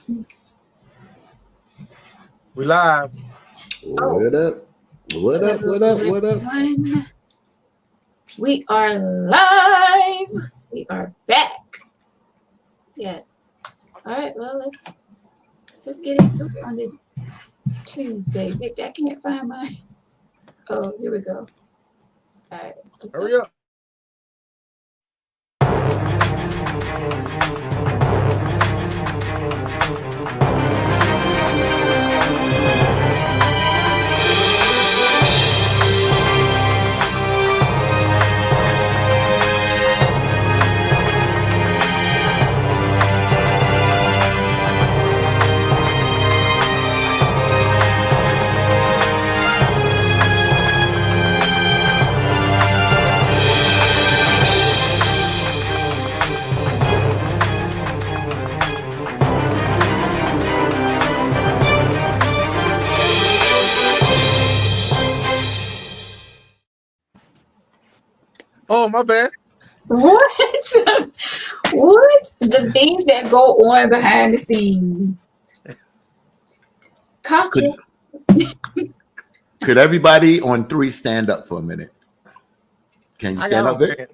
We live. What up? What up? What up? What up? We are live. We are back. Yes. All right. Well, let's get into it on this Tuesday. Victor, I can't find my. Oh, here we go. All right. Hurry up. Oh, my bad. What? What? The things that go on behind the scenes. Culture. Could everybody on three stand up for a minute? Can you stand up, Vic?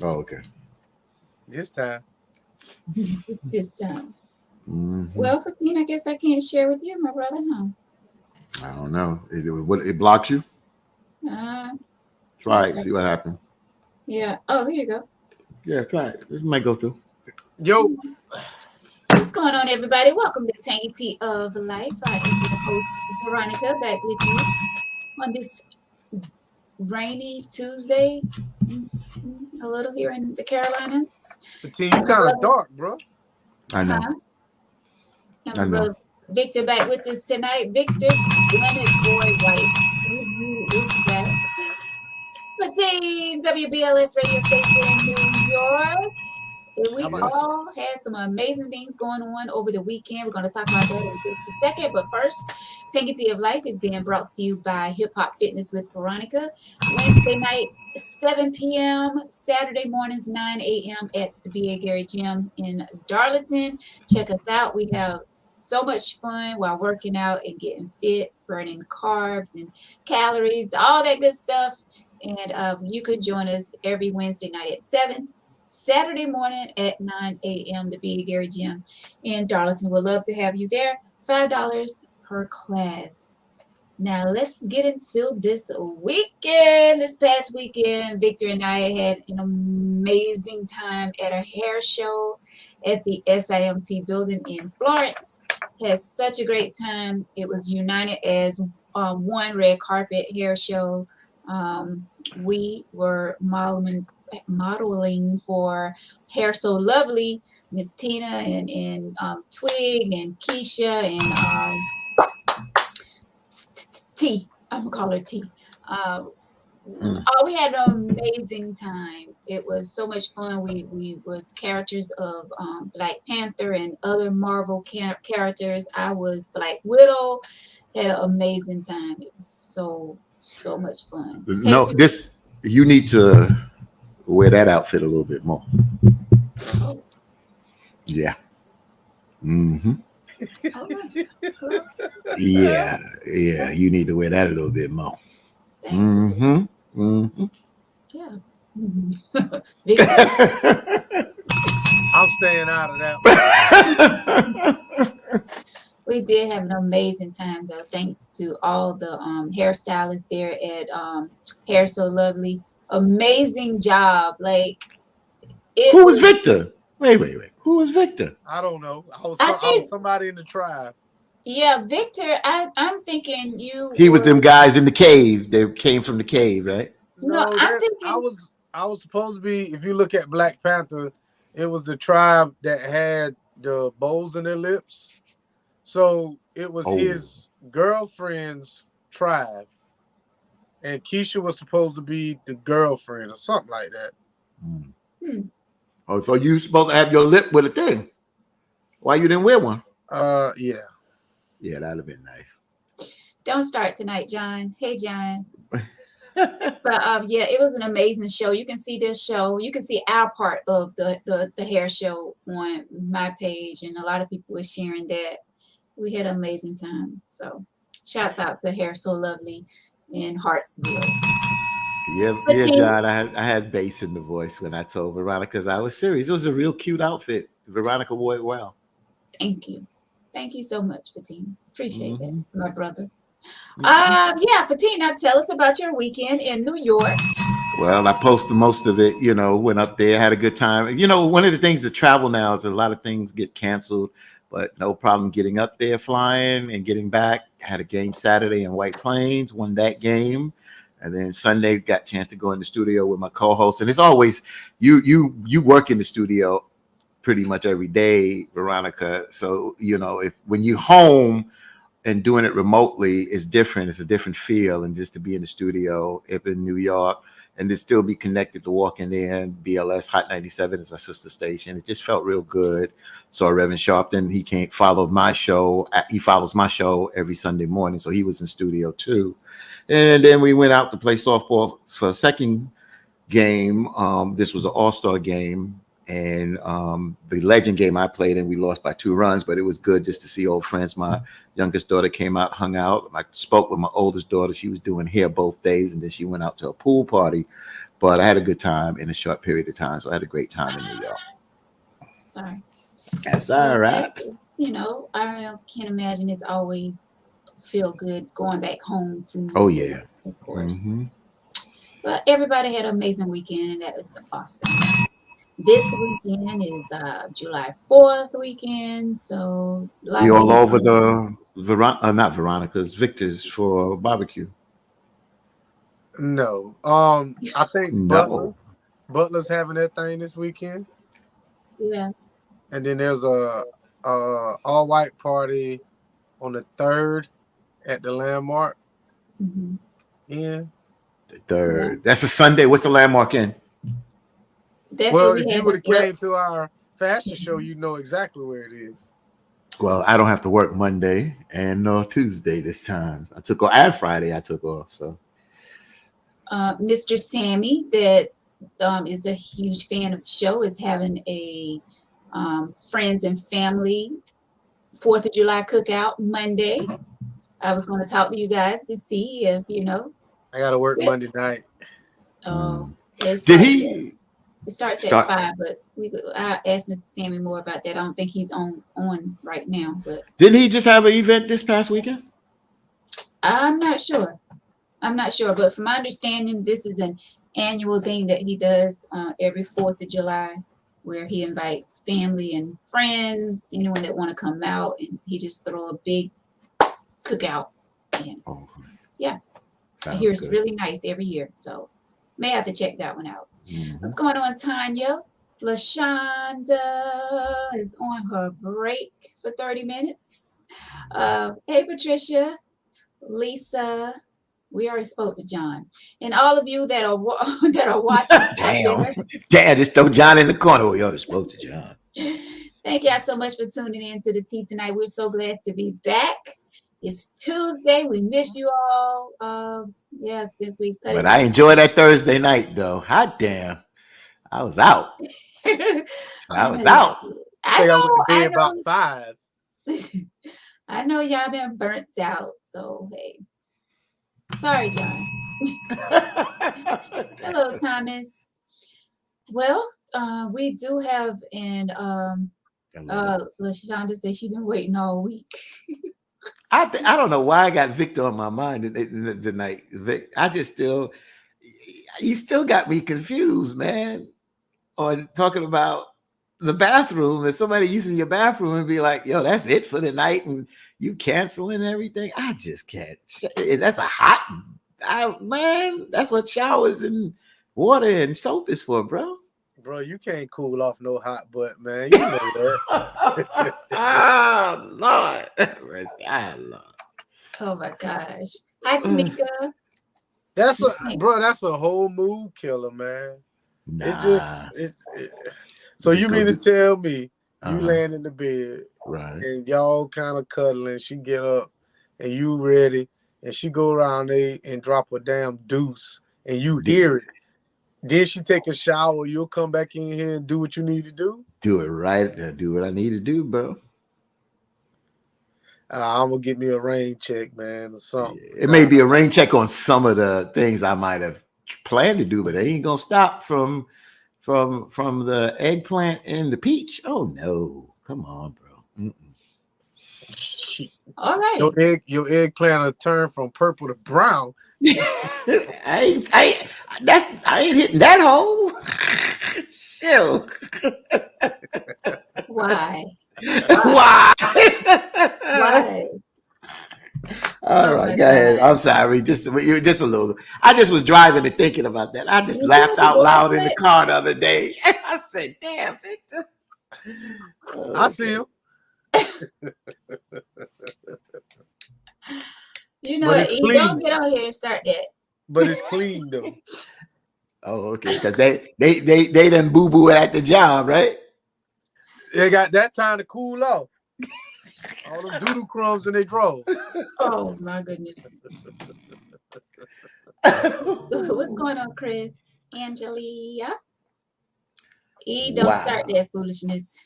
Oh, okay. This time. This time. Well, 15, I guess I can't share with you, my brother, huh? I don't know. Is it blocks you? Try it. See what happens. Yeah. Oh, here you go. Yeah, try it. This might go through. Yo. What's going on, everybody? Welcome to Tangy Tea of Life. I am the host, Veronica, back with you on this rainy Tuesday. A little here in the Carolinas. The team kind of dark, bro. I know. I know. Victor back with us tonight. Victor, Leonard Boy White. Who is back? The WBLS radio station in New York. And we all had some amazing things going on over the weekend. We're going to talk about that in just a second. But first, Tangy Tea of Life is being brought to you by Hip Hop Fitness with Veronica. Wednesday nights, 7 p.m. Saturday mornings, 9 a.m. at the B.A. Gary Gym in Darlington. Check us out. We have so much fun while working out and getting fit, burning carbs and calories, all that good stuff. And you can join us every Wednesday night at 7, Saturday morning at 9 a.m. the B.A. Gary Gym in Darlington. We'd love to have you there. $5 per class. Now let's get into this weekend. This past weekend, Victor and I had an amazing time at a hair show at the SIMT building in Florence. Had such a great time. It was united as one red carpet hair show. We were modeling for Hair So Lovely, Miss Tina and Twig and Keisha and T. I'm gonna call her T. We had an amazing time. It was so much fun. We was characters of Black Panther and other Marvel characters. I was Black Widow. Had an amazing time. It was so much fun. No, you need to wear that outfit a little bit more. Oh. Yeah. Yeah. You need to wear that a little bit more. Thanks. Yeah. I'm staying out of that one. We did have an amazing time, though. Thanks to all the hairstylists there at Hair So Lovely. Amazing job. Who was Victor? Wait. Who was Victor? I don't know. I was somebody in the tribe. Yeah, Victor. I'm thinking He was them guys in the cave. They came from the cave, right? No, I'm thinking I was supposed to be. If you look at Black Panther, it was the tribe that had the bows in their lips. So it was his girlfriend's tribe, and Keisha was supposed to be the girlfriend or something like that. Oh, so you supposed to have your lip with a thing? Why you didn't wear one? Yeah. Yeah, that'd have been nice. Don't start tonight, John. Hey, John. But yeah, it was an amazing show. You can see their show. You can see our part of the hair show on my page, and a lot of people were sharing that. We had an amazing time. So shouts out to Hair So Lovely in Hartsville. Yeah, But yeah, Tina, John. I had bass in the voice when I told Veronica I was serious. It was a real cute outfit. Veronica wore it well. thank you. Thank you so much, Fatina. Appreciate that, my brother. Mm-hmm. Yeah, Fatina, tell us about your weekend in New York. Well, I posted most of it, went up there, had a good time. One of the things to travel now is a lot of things get canceled, but no problem getting up there, flying and getting back. Had a game Saturday in White Plains, won that game. And then Sunday got a chance to go in the studio with my co-host. And it's always you work in the studio pretty much every day, Veronica. So, if when you home and doing it remotely is different. It's a different feel. And just to be in the studio up in New York and to still be connected to walking in, BLS Hot 97 is our sister station. It just felt real good. So Reverend Sharpton, he follows my show every Sunday morning. So he was in studio too. And then we went out to play softball for a second game. This was an all-star game. And the legend game I played in, we lost by 2 runs, but it was good just to see old friends. My youngest daughter came out, hung out. I spoke with my oldest daughter. She was doing hair both days, and then she went out to a pool party. But I had a good time in a short period of time, so I had a great time in New York. Sorry. That's all right. I can't imagine it's always feel good going back home to New York, yeah, of course. Mm-hmm. But everybody had an amazing weekend, and that was awesome. This weekend is July 4th weekend, so we all over not Veronica's, Victor's for barbecue. No, I think Butler's having that thing this weekend. Yeah, and then there's a all white party on the 3rd at the Landmark. Mm-hmm. Yeah, the 3rd. Yeah. That's a Sunday. What's the Landmark in? That's well, if you would have came to our fashion show, you know exactly where it is. Well, I don't have to work Monday and Tuesday this time. I took off, and Friday I took off. So, Mr. Sammy, that is a huge fan of the show, is having a friends and family 4th of July cookout Monday. I was going to talk to you guys to see if I got to work Monday night. Oh, did he? It starts at 5, but I asked Mr. Sammy more about that. I don't think he's on right now. But didn't he just have an event this past weekend? I'm not sure. But from my understanding, this is an annual thing that he does every 4th of July, where he invites family and friends, anyone that want to come out, and he just throw a big cookout. And yeah, I hear it's really nice every year. So may have to check that one out. Mm-hmm. What's going on, Tanya? LaShonda is on her break for 30 minutes. Hey, Patricia, Lisa, we already spoke to John, and all of you that are watching. Damn, just throw John in the corner. We already spoke to John. Thank y'all so much for tuning in to the tea tonight. We're so glad to be back. It's Tuesday. We miss you all. Since we cut But I enjoyed that Thursday night, though. Hot damn. I was out. I was out. I know. About 5. I know y'all been burnt out. So, hey. Sorry, John. Hello, Thomas. Well, we do have, and LaShonda said she's been waiting all week. I don't know why I got Victor on my mind tonight. Vic, you still got me confused, man. On talking about the bathroom and somebody using your bathroom and be like, yo, that's it for the night and you canceling everything. I just can't. That's a man. That's what showers and water and soap is for, bro. Bro, you can't cool off no hot butt, man. You know that. Oh, Lord. Oh, my gosh. Hi, Tamika. That's a whole mood killer, man. Nah. So you mean to tell me you laying in the bed, right, and y'all kind of cuddling, she get up, and you ready, and she go around there and drop a damn deuce, and you hear it. Then she take a shower. You'll come back in here and do what you need to do. Do it right. Do what I need to do, bro. I'm gonna get me a rain check, man, or something. It may be a rain check on some of the things I might have planned to do, but they ain't gonna stop from the eggplant and the peach. Oh no, come on, bro. All right. Your eggplant will turn from purple to brown. I ain't hitting that hole. Chill. Why? Why? Why? All right, go ahead. I'm sorry. Just a little. I just was driving and thinking about that. I just laughed out loud in the car the other day. I said, "Damn, Victor." I see him. You know what? You don't get on here and start that. But it's clean though. Oh, okay. Because they done boo boo at the job, right? They got that time to cool off. All them doodle crumbs in their drawers. Oh my goodness. What's going on, Chris? Angelia? Don't start that foolishness.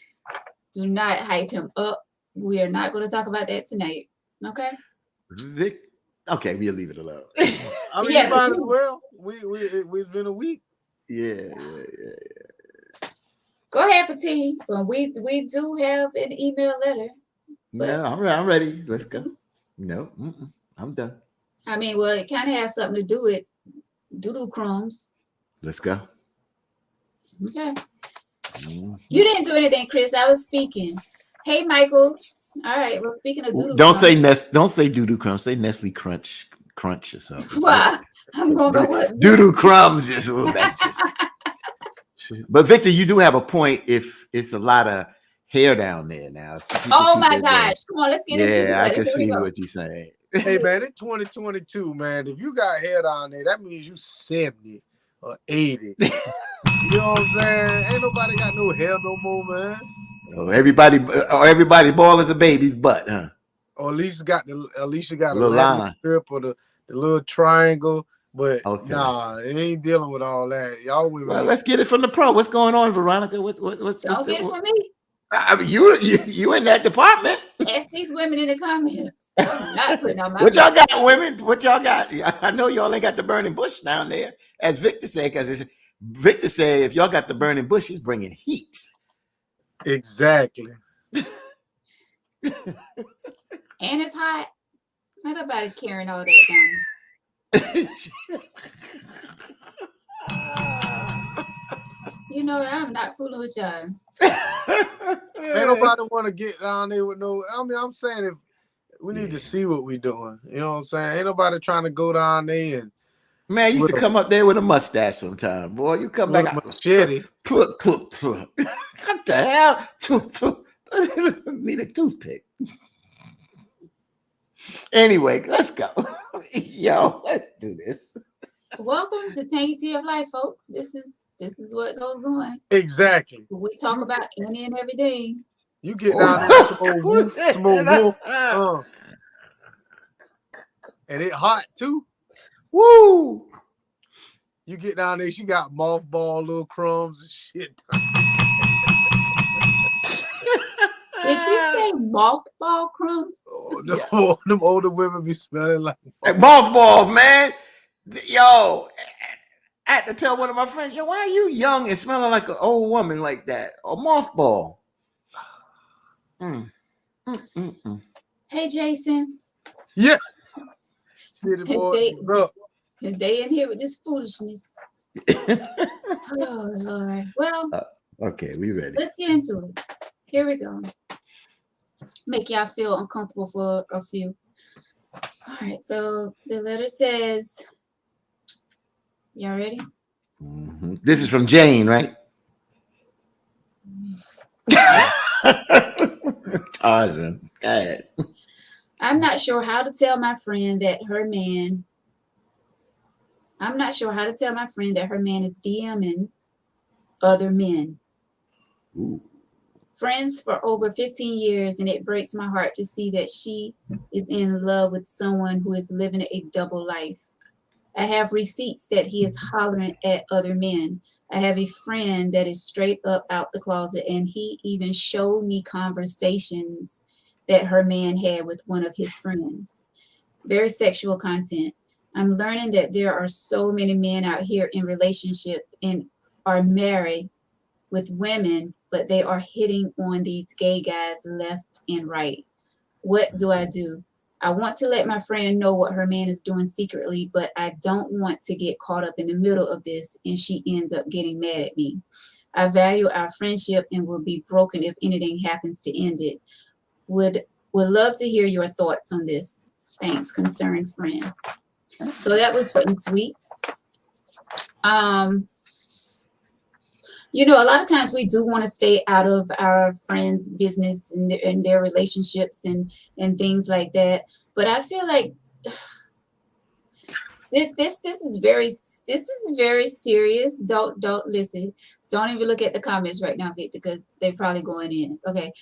Do not hype him up. We are not going to talk about that tonight. Okay? Okay, we'll leave it alone. I mean, you might as well. It's been a week. Yeah. Go ahead, Fatih. Well, we do have an email letter. No, I'm ready. Let's go. No, I'm done. I mean, well, it kind of has something to do with doodle crumbs. Let's go. Okay. You didn't do anything, Chris. I was speaking. Hey, Michael. All right. Well, speaking of doodle crumbs. Don't say doodle crumbs. Say Nestle Crunch or something. Wow. I'm going by what? Doodle crumbs. That's just. But Victor, you do have a point. If it's a lot of hair down there now. Oh my gosh. Come on, let's get into it. Yeah, I can see what you're saying. Hey man, it's 2022, man. If you got hair down there, that means you 70 or 80. You know what I'm saying? Ain't nobody got no hair no more, man. Oh, everybody bald as a baby's butt, huh? Or at least got a little line strip or the little triangle. But nah, it ain't dealing with all that. Y'all women. Well, let's get it from the pro. What's going on, Veronica? What's Don't get it from me. I mean, you in that department. Ask these women in the comments. I'm not putting on my what y'all got, women? What y'all got? I know y'all ain't got the burning bush down there, as Victor said, because Victor said if y'all got the burning bush, he's bringing heat. Exactly. And it's hot. Not nobody carrying all that down. You know, I'm not fooling with y'all. Ain't nobody want to get down there with no. I mean, I'm saying if we need to see what we doing. You know what I'm saying? Ain't nobody trying to go down there and. Man, you used to come up there with a mustache sometime, boy. You come back out machete. What the hell? Need a toothpick. Anyway, let's go. Yo, let's do this. Welcome to Tangy Tea of Life, folks. This is what goes on. Exactly. We talk about any and everything. You get down there, some old wolf, and it hot too. Woo! You get down there, she got mothball little crumbs and shit. Did you say mothball crumbs? Oh, no, them older women be smelling like mothballs, man. Yo, I had to tell one of my friends, yo, why are you young and smelling like an old woman like that? A mothball. Hey, Jason. Yeah. City boy, they in here with this foolishness. Oh, Lord. Well, okay, we ready. Let's get into it. Here we go. Make y'all feel uncomfortable for a few. All right, so the letter says, y'all ready? This is from Jane, right? Tarzan. Go ahead. I'm not sure how to tell my friend that her man is DMing other men. Ooh. Friends for over 15 years, and it breaks my heart to see that she is in love with someone who is living a double life. I have receipts that he is hollering at other men. I have a friend that is straight up out the closet, and he even showed me conversations that her man had with one of his friends. Very sexual content. I'm learning that there are so many men out here in relationship and are married with women, but they are hitting on these gay guys left and right. What do I do? I want to let my friend know what her man is doing secretly, but I don't want to get caught up in the middle of this and she ends up getting mad at me. I value our friendship and will be broken if anything happens to end it. Would love to hear your thoughts on this. Thanks, concerned friend. So that was short and sweet. You know, a lot of times we do want to stay out of our friends' business and their relationships and things like that. But I feel like this is very serious. Don't listen. Don't even look at the comments right now, Victor, because they're probably going in. Okay.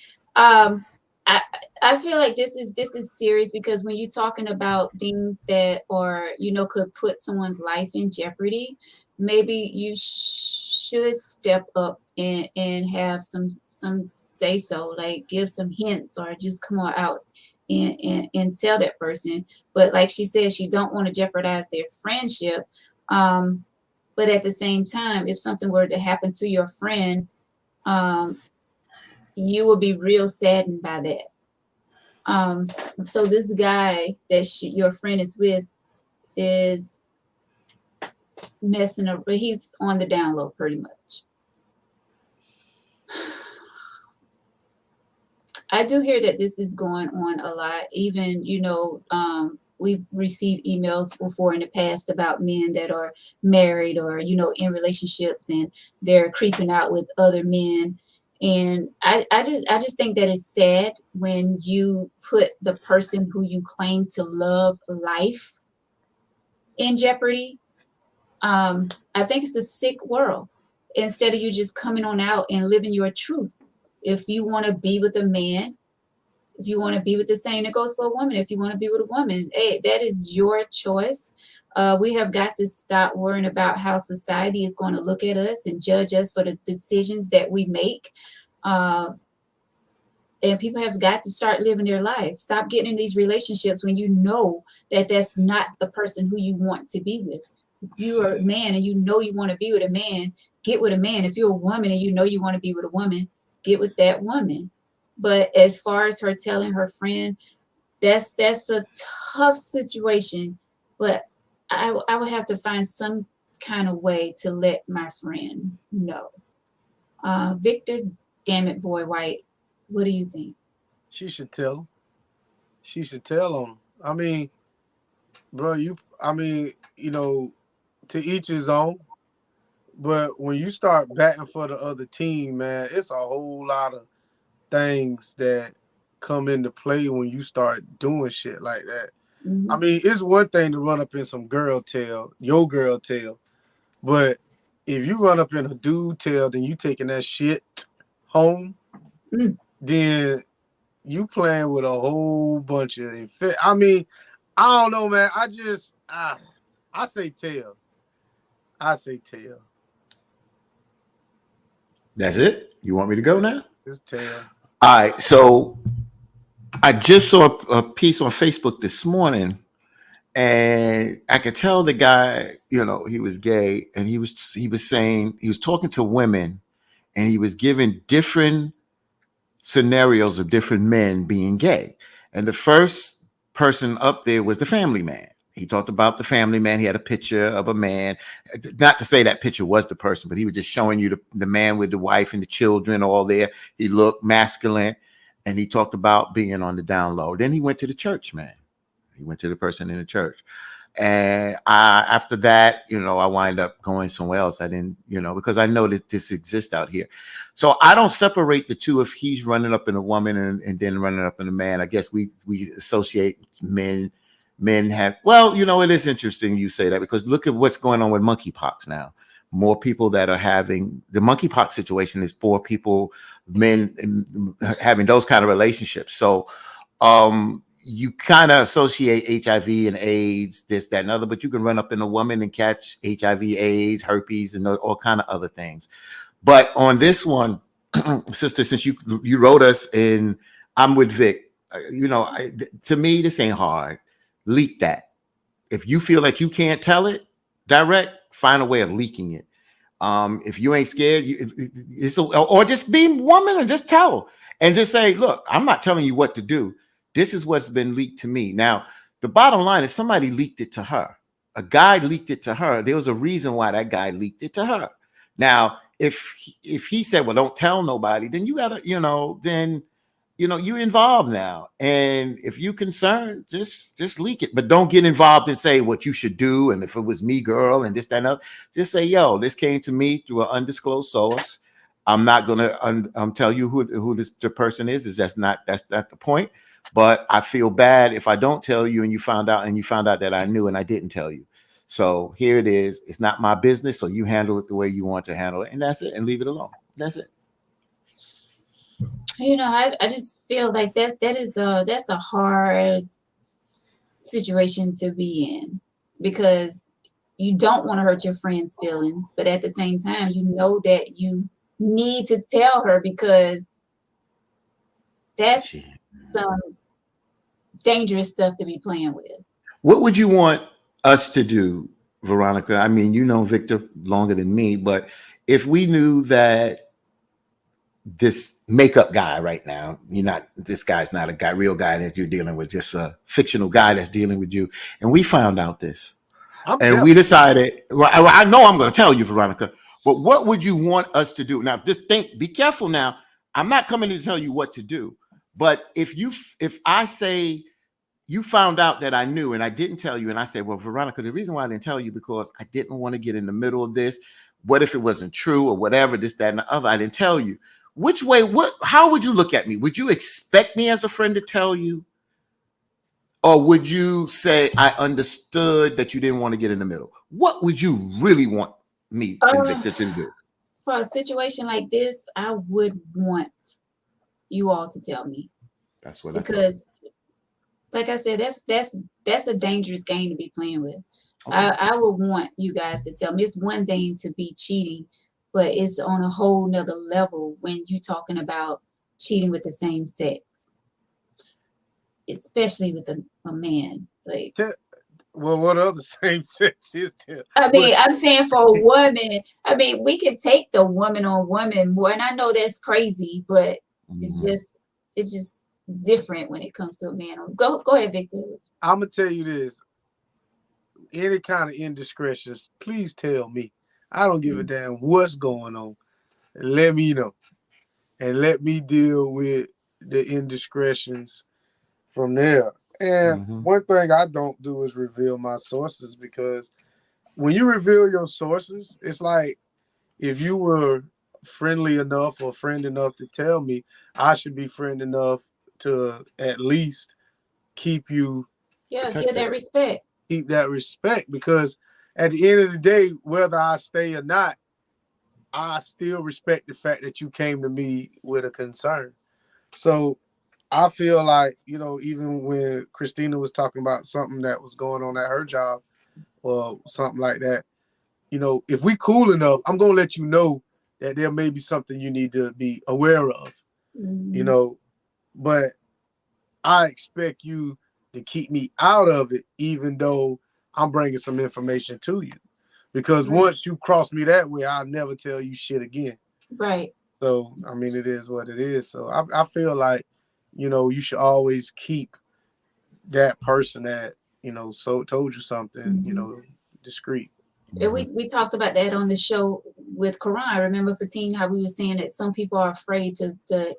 I feel like this is serious because when you're talking about things that are, you know, could put someone's life in jeopardy, maybe you should step up and have some say so, like give some hints or just come on out and tell that person. But like she said, she don't want to jeopardize their friendship. But at the same time, if something were to happen to your friend, you will be real saddened by that. So this guy that your friend is with is messing up, but he's on the down low pretty much. I do hear that this is going on a lot. Even, you know, we've received emails before in the past about men that are married or, you know, in relationships and they're creeping out with other men. And I just think that it's sad when you put the person who you claim to love life in jeopardy. I think it's a sick world. Instead of you just coming on out and living your truth. If you want to be with a man, if you want to be with the same, it goes for a woman. If you want to be with a woman, hey, that is your choice. We have got to stop worrying about how society is going to look at us and judge us for the decisions that we make. And people have got to start living their life. Stop getting in these relationships when you know that that's not the person who you want to be with. If you're a man and you know you want to be with a man, get with a man. If you're a woman and you know you want to be with a woman, get with that woman. But as far as her telling her friend, that's a tough situation. But I would have to find some kind of way to let my friend know. Victor, damn it, boy, White, what do you think? She should tell him. She should tell him. I mean, bro, you know, to each his own. But when you start batting for the other team, man, it's a whole lot of things that come into play when you start doing shit like that. Mm-hmm. I mean, it's one thing to run up in some girl tail, your girl tail. But if you run up in a dude tail, then you taking that shit home, then you playing with a whole bunch of I mean, I don't know, man. I say tail. I say tail. That's it? You want me to go now? It's tail. All right. So I just saw a piece on Facebook this morning, and I could tell the guy, you know, he was gay, and he was saying, he was talking to women, and he was giving different scenarios of different men being gay. And the first person up there was the family man. He talked about the family man. He had a picture of a man. Not to say that picture was the person, but he was just showing you the man with the wife and the children all there. He looked masculine, and he talked about being on the down low. Then he went to the church, man. He went to the person in the church. And after that, you know, I wind up going somewhere else. I didn't, you know, because I know that this exists out here. So I don't separate the two. If he's running up in a woman and then running up in a man, I guess we associate men have, well, you know, it is interesting you say that, because look at what's going on with monkeypox now. More people that are having the monkeypox situation is more people, men having those kind of relationships. So, you kind of associate HIV and AIDS, this, that, and other, but you can run up in a woman and catch HIV, AIDS, herpes, and all kind of other things. But on this one, sister, since you wrote us in, I'm with Vic. To me, this ain't hard. Leak that. If you feel that you can't tell it direct, find a way of leaking it. If you ain't scared, or just be woman and just tell and just say, look, I'm not telling you what to do. This is what's been leaked to me. Now, the bottom line is somebody leaked it to her. A guy leaked it to her. There was a reason why that guy leaked it to her. Now, if he said, well, don't tell nobody, then you gotta, you're involved now. And if you're concerned, just leak it. But don't get involved and say what you should do. And if it was me, girl, and this, that, and other, just say, yo, this came to me through an undisclosed source. I'm not gonna tell you who the person is. That's not the point. But I feel bad if I don't tell you and you found out that I knew and I didn't tell you. So here it is. It's not my business. So you handle it the way you want to handle it. And that's it. And leave it alone. That's it. I just feel like that's a hard situation to be in, because you don't want to hurt your friend's feelings. But at the same time, you know that you need to tell her, because that's some dangerous stuff to be playing with. What would you want us to do, Veronica? I mean, you know Victor longer than me, but if we knew that this makeup guy right now, this guy's not a real guy that you're dealing with, just a fictional guy that's dealing with you, and we found out this, we decided, I know I'm going to tell you, Veronica, but what would you want us to do? Now, just be careful now. I'm not coming to tell you what to do. But if I say you found out that I knew and I didn't tell you, and I say, well, Veronica, the reason why I didn't tell you because I didn't want to get in the middle of this. What if it wasn't true or whatever, this, that, and the other? I didn't tell you. Which way? How would you look at me? Would you expect me as a friend to tell you? Or would you say I understood that you didn't want to get in the middle? What would you really want me and Victor to do? For a situation like this, I would want you all to tell me. That's what because like I said, that's a dangerous game to be playing with. Okay. I would want you guys to tell me. It's one thing to be cheating, but it's on a whole nother level when you're talking about cheating with the same sex, especially with a man. Like, well, what other same sex is there? I mean, I'm saying for a woman. I mean, we could take the woman on woman more, and I know that's crazy, but it's just different when it comes to a man. Go ahead, Victor. I'm gonna tell you this. Any kind of indiscretions, please tell me. I don't give a damn what's going on. Let me know. And let me deal with the indiscretions from there. And one thing I don't do is reveal my sources, because when you reveal your sources, it's like if you were friendly enough or friend enough to tell me, I should be friend enough to at least keep you. Yeah, give that respect. Keep that respect, because at the end of the day, whether I stay or not, I still respect the fact that you came to me with a concern. So I feel like, even when Christina was talking about something that was going on at her job or something like that, if we cool enough, I'm going to let you know that there may be something you need to be aware of, but I expect you to keep me out of it, even though I'm bringing some information to you, because once you cross me that way, I'll never tell you shit again. Right. So, I mean, it is what it is. So I feel like, you should always keep that person that, so told you something, discreet. And we talked about that on the show with Quran. Remember, Fatine, how we were saying that some people are afraid to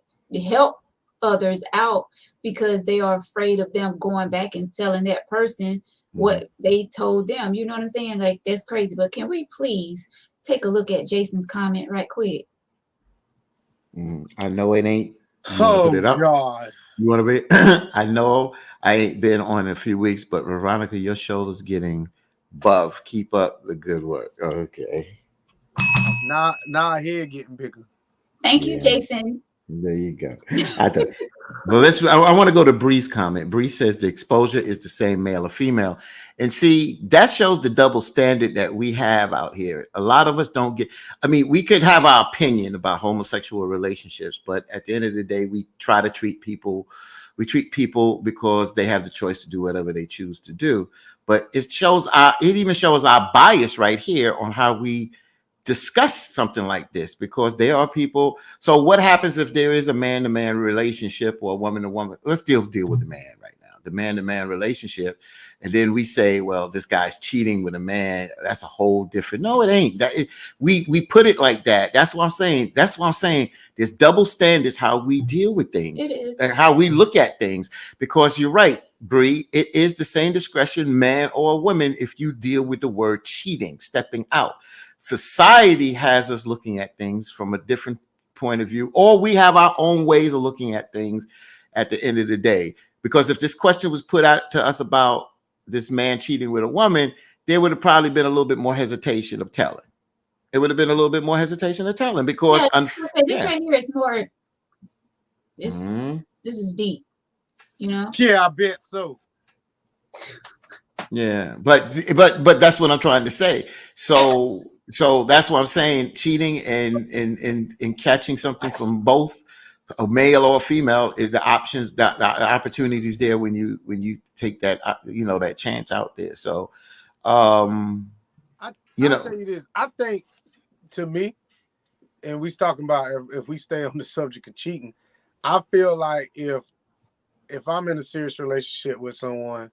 help others out because they are afraid of them going back and telling that person what they told them. You know what I'm saying? Like, that's crazy. But can we please take a look at Jason's comment right quick? I know it ain't. Oh, put it up? God. You want to be? I know I ain't been on in a few weeks, but Veronica, your shoulder's getting buff. Keep up the good work. Okay. Now head getting bigger. Thank you, Jason. There you go. Well, I want to go to Bree's comment. Bree says the exposure is the same, male or female. And see, that shows the double standard that we have out here. A lot of us don't get, I mean, we could have our opinion about homosexual relationships, but at the end of the day, we try to treat people because they have the choice to do whatever they choose to do. But it even shows our bias right here on how we discuss something like this, because there are people. So what happens if there is a man-to-man relationship or a woman-to-woman? Let's deal with the man right now, the man-to-man relationship. And then we say, well, this guy's cheating with a man. That's a whole different. No, it ain't. We put it like that. That's what I'm saying. There's double standards how we deal with things. It is. And how we look at things. Because you're right, Bree, it is the same discretion, man or woman, if you deal with the word cheating, stepping out. Society has us looking at things from a different point of view, or we have our own ways of looking at things at the end of the day. Because if this question was put out to us about this man cheating with a woman, there would have probably been a little bit more hesitation of telling. It would have been a little bit more hesitation of telling, because this right here is more. This is deep, you know. Yeah, I bet so. Yeah, but that's what I'm trying to say. So that's what I'm saying. Cheating and catching something from both a male or a female is the options, the opportunities there when you take that that chance out there. So I'll tell you this. I think, to me, and we talking about if we stay on the subject of cheating, I feel like if I'm in a serious relationship with someone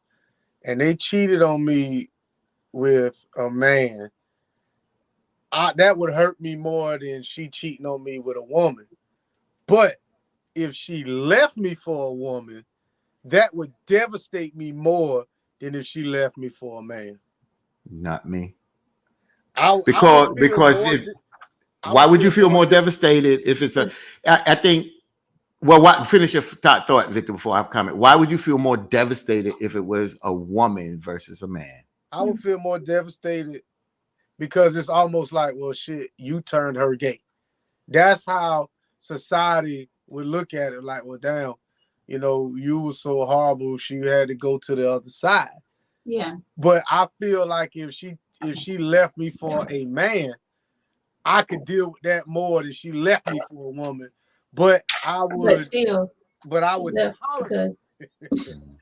and they cheated on me with a man, that would hurt me more than she cheating on me with a woman. But if she left me for a woman, that would devastate me more than if she left me for a man. Not me. Why would you feel more devastated if it's I think. Well, finish your thought, Victor, before I comment. Why would you feel more devastated if it was a woman versus a man? I would feel more devastated because it's almost like, well, shit, you turned her gay. That's how society would look at it. Like, well, damn, you were so horrible, she had to go to the other side. Yeah. But I feel like if she left me for a man, I could deal with that more than she left me for a woman. But I would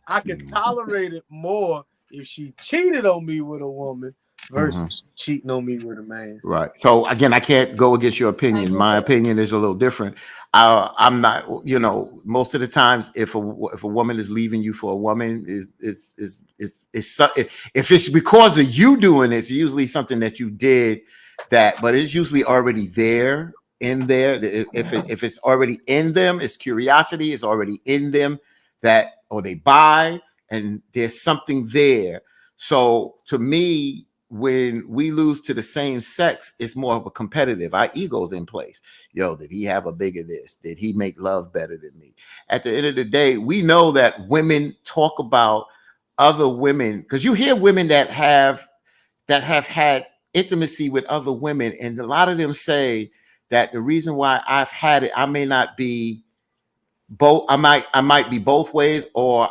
I could tolerate it more if she cheated on me with a woman versus cheating on me with a man. Right. So again, I can't go against your opinion. My opinion is a little different. I'm not, most of the times if a woman is leaving you for a woman if it's because of you doing it, it's usually something that you did but it's usually already there. In there, if it's already in them, it's curiosity, it's already in them or they buy, and there's something there. So to me, when we lose to the same sex, it's more of a competitive. Our ego's in place. Yo, did he have a bigger this? Did he make love better than me? At the end of the day, we know that women talk about other women, because you hear women that have had intimacy with other women, and a lot of them say that the reason why I've had it, I may not be both. I might be both ways, or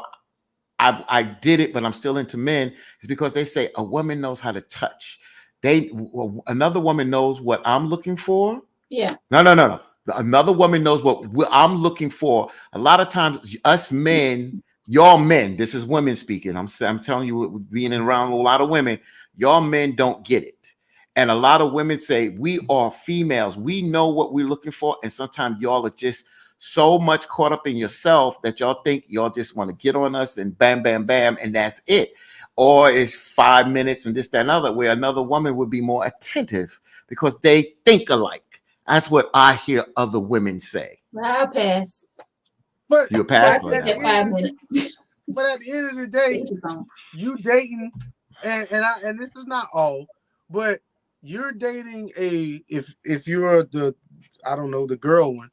I did it, but I'm still into men. Is because they say a woman knows how to touch. Another woman knows what I'm looking for. Yeah. No. Another woman knows what I'm looking for. A lot of times, us men, y'all men. This is women speaking. I'm telling you, being around a lot of women, y'all men don't get it. And a lot of women say, we are females. We know what we're looking for. And sometimes y'all are just so much caught up in yourself that y'all think y'all just want to get on us and bam, bam, bam. And that's it. Or it's 5 minutes and this, that, and other, where another woman would be more attentive because they think alike. That's what I hear other women say. Well, I'll pass. But you'll pass on that. 5 minutes. But at the end of the day, you dating, and this is not all, but you're dating if you're the girl one,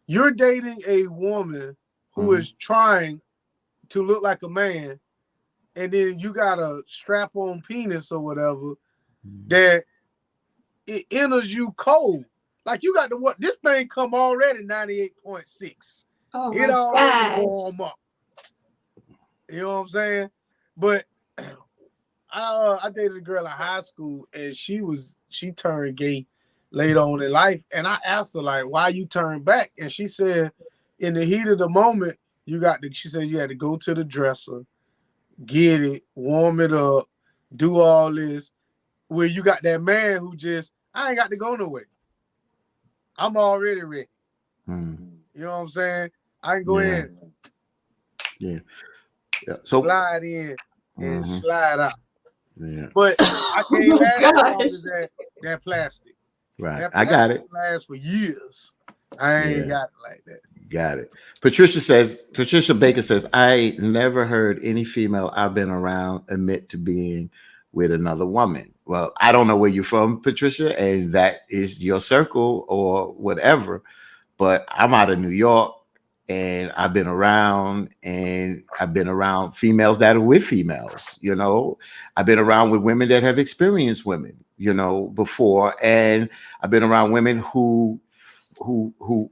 you're dating a woman who is trying to look like a man, and then you got a strap-on penis or whatever that it enters you cold. Like you got this thing come already 98.6. Oh It my already gosh. warm up. You know what I'm saying? But I dated a girl in high school, and she turned gay later on in life. And I asked her, like, why you turned back? And she said, in the heat of the moment, she said you had to go to the dresser, get it, warm it up, do all this. Where you got that man who just, I ain't got to go nowhere. I'm already ready. Mm. You know what I'm saying? I can go in. Yeah. So slide in and Mhm. slide out. Yeah. But I can't last as long as that plastic. Right. That I got it. lasts for years. I ain't got it like that. Got it. Patricia Baker says, I never heard any female I've been around admit to being with another woman. Well, I don't know where you're from, Patricia, and that is your circle or whatever, but I'm out of New York, and I've been around females that are with females, you know. I've been around with women that have experienced women, you know, before, and I've been around women who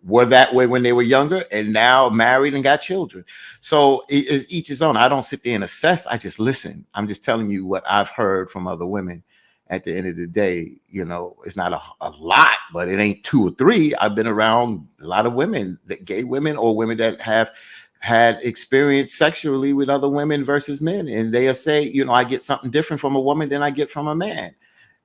were that way when they were younger and now married and got children. So it is each his own. I don't sit there and assess. I just listen. I'm just telling you what I've heard from other women. At the end of the day, you know, it's not a lot, but it ain't 2 or 3. I've been around a lot of women, that gay women or women that have had experience sexually with other women versus men. And they'll say, you know, I get something different from a woman than I get from a man.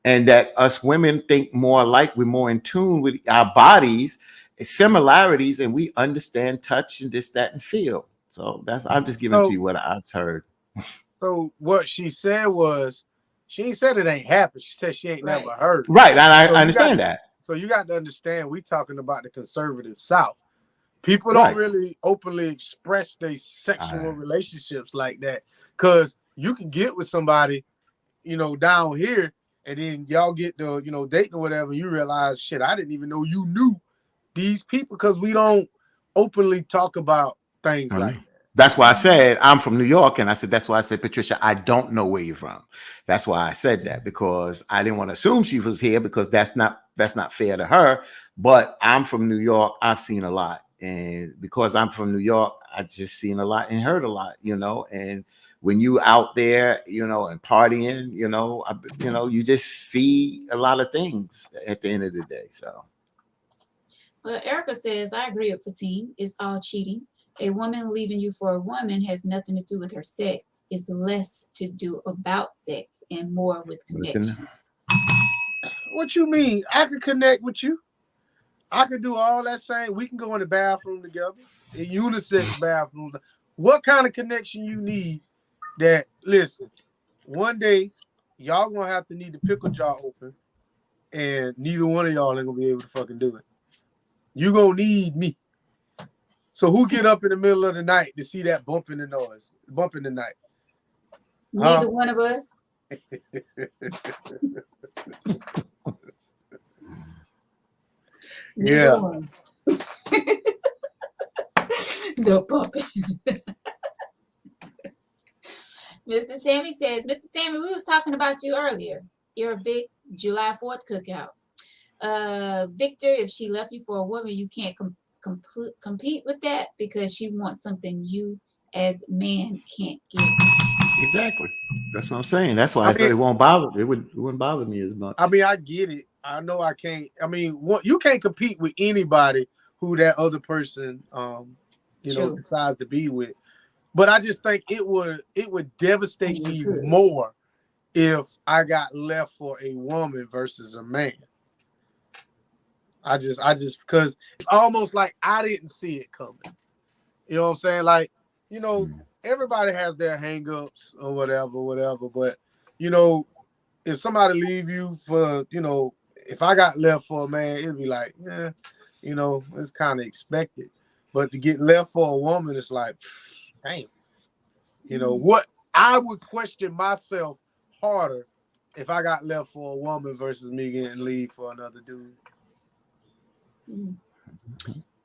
And that us women think more alike, we're more in tune with our bodies, similarities, and we understand touch and this, that, and feel. So I'm just giving to you what I've heard. So what she said was, she ain't said it ain't happened. She said she ain't never heard. Right, and I understand that. So you got to understand, we talking about the conservative South. People don't really openly express their sexual relationships like that, because you can get with somebody, you know, down here, and then y'all get to, you know, dating or whatever, you realize, shit, I didn't even know you knew these people, because we don't openly talk about things like that. That's why I said I'm from New York, and I said that's why I said, Patricia, I don't know where you're from. That's why I said that, because I didn't want to assume she was here, because that's not fair to her. But I'm from New York. I've seen a lot, and because I'm from New York, I just seen a lot and heard a lot, you know. And when you out there, you know, and partying, you know, you just see a lot of things at the end of the day. So, well, Erica says, I agree with Fatine. It's all cheating. A woman leaving you for a woman has nothing to do with her sex. It's less to do about sex and more with connection. What you mean? I could connect with you. I could do all that same. We can go in the bathroom together, a unisex bathroom. What kind of connection you need? That, listen, one day y'all gonna have to need the pickle jar open, and neither one of y'all ain't gonna be able to fucking do it. You gonna need me. So who get up in the middle of the night to see that bump in the night? Neither one of us. Yeah. The bumping. Mr. Sammy says, Mr. Sammy, we was talking about you earlier. You're a big July 4th cookout. Victor, if she left you for a woman, you can't compete with that, because she wants something you as man can't give. Exactly. That's what I'm saying. That's why I thought it won't bother. It wouldn't bother me as much. I mean, I get it. I know I can't. I mean, you can't compete with anybody who that other person, you know, decides to be with. But I just think it would devastate me more if I got left for a woman versus a man. I just because it's almost like I didn't see it coming. You know what I'm saying? Like, you know, everybody has their hang-ups or whatever. But, you know, if somebody leave you for, you know, if I got left for a man, it'd be like, you know, it's kind of expected. But to get left for a woman, it's like, damn. You know, what I would question myself harder if I got left for a woman versus me getting leave for another dude.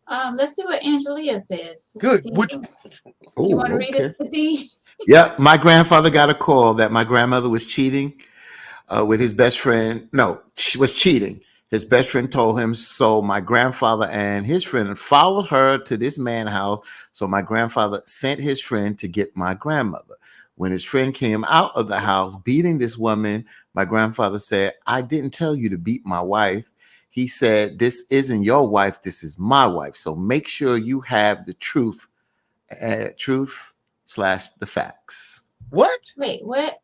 Let's see what Angelia says. Good. You want to read this, Fatine? Yeah, my grandfather got a call that my grandmother was cheating with his best friend. No, she was cheating. His best friend told him, so my grandfather and his friend followed her to this man's house. So my grandfather sent his friend to get my grandmother. When his friend came out of the house beating this woman, my grandfather said, I didn't tell you to beat my wife. He said, this isn't your wife, this is my wife. So make sure you have the truth / the facts. What? Wait, what?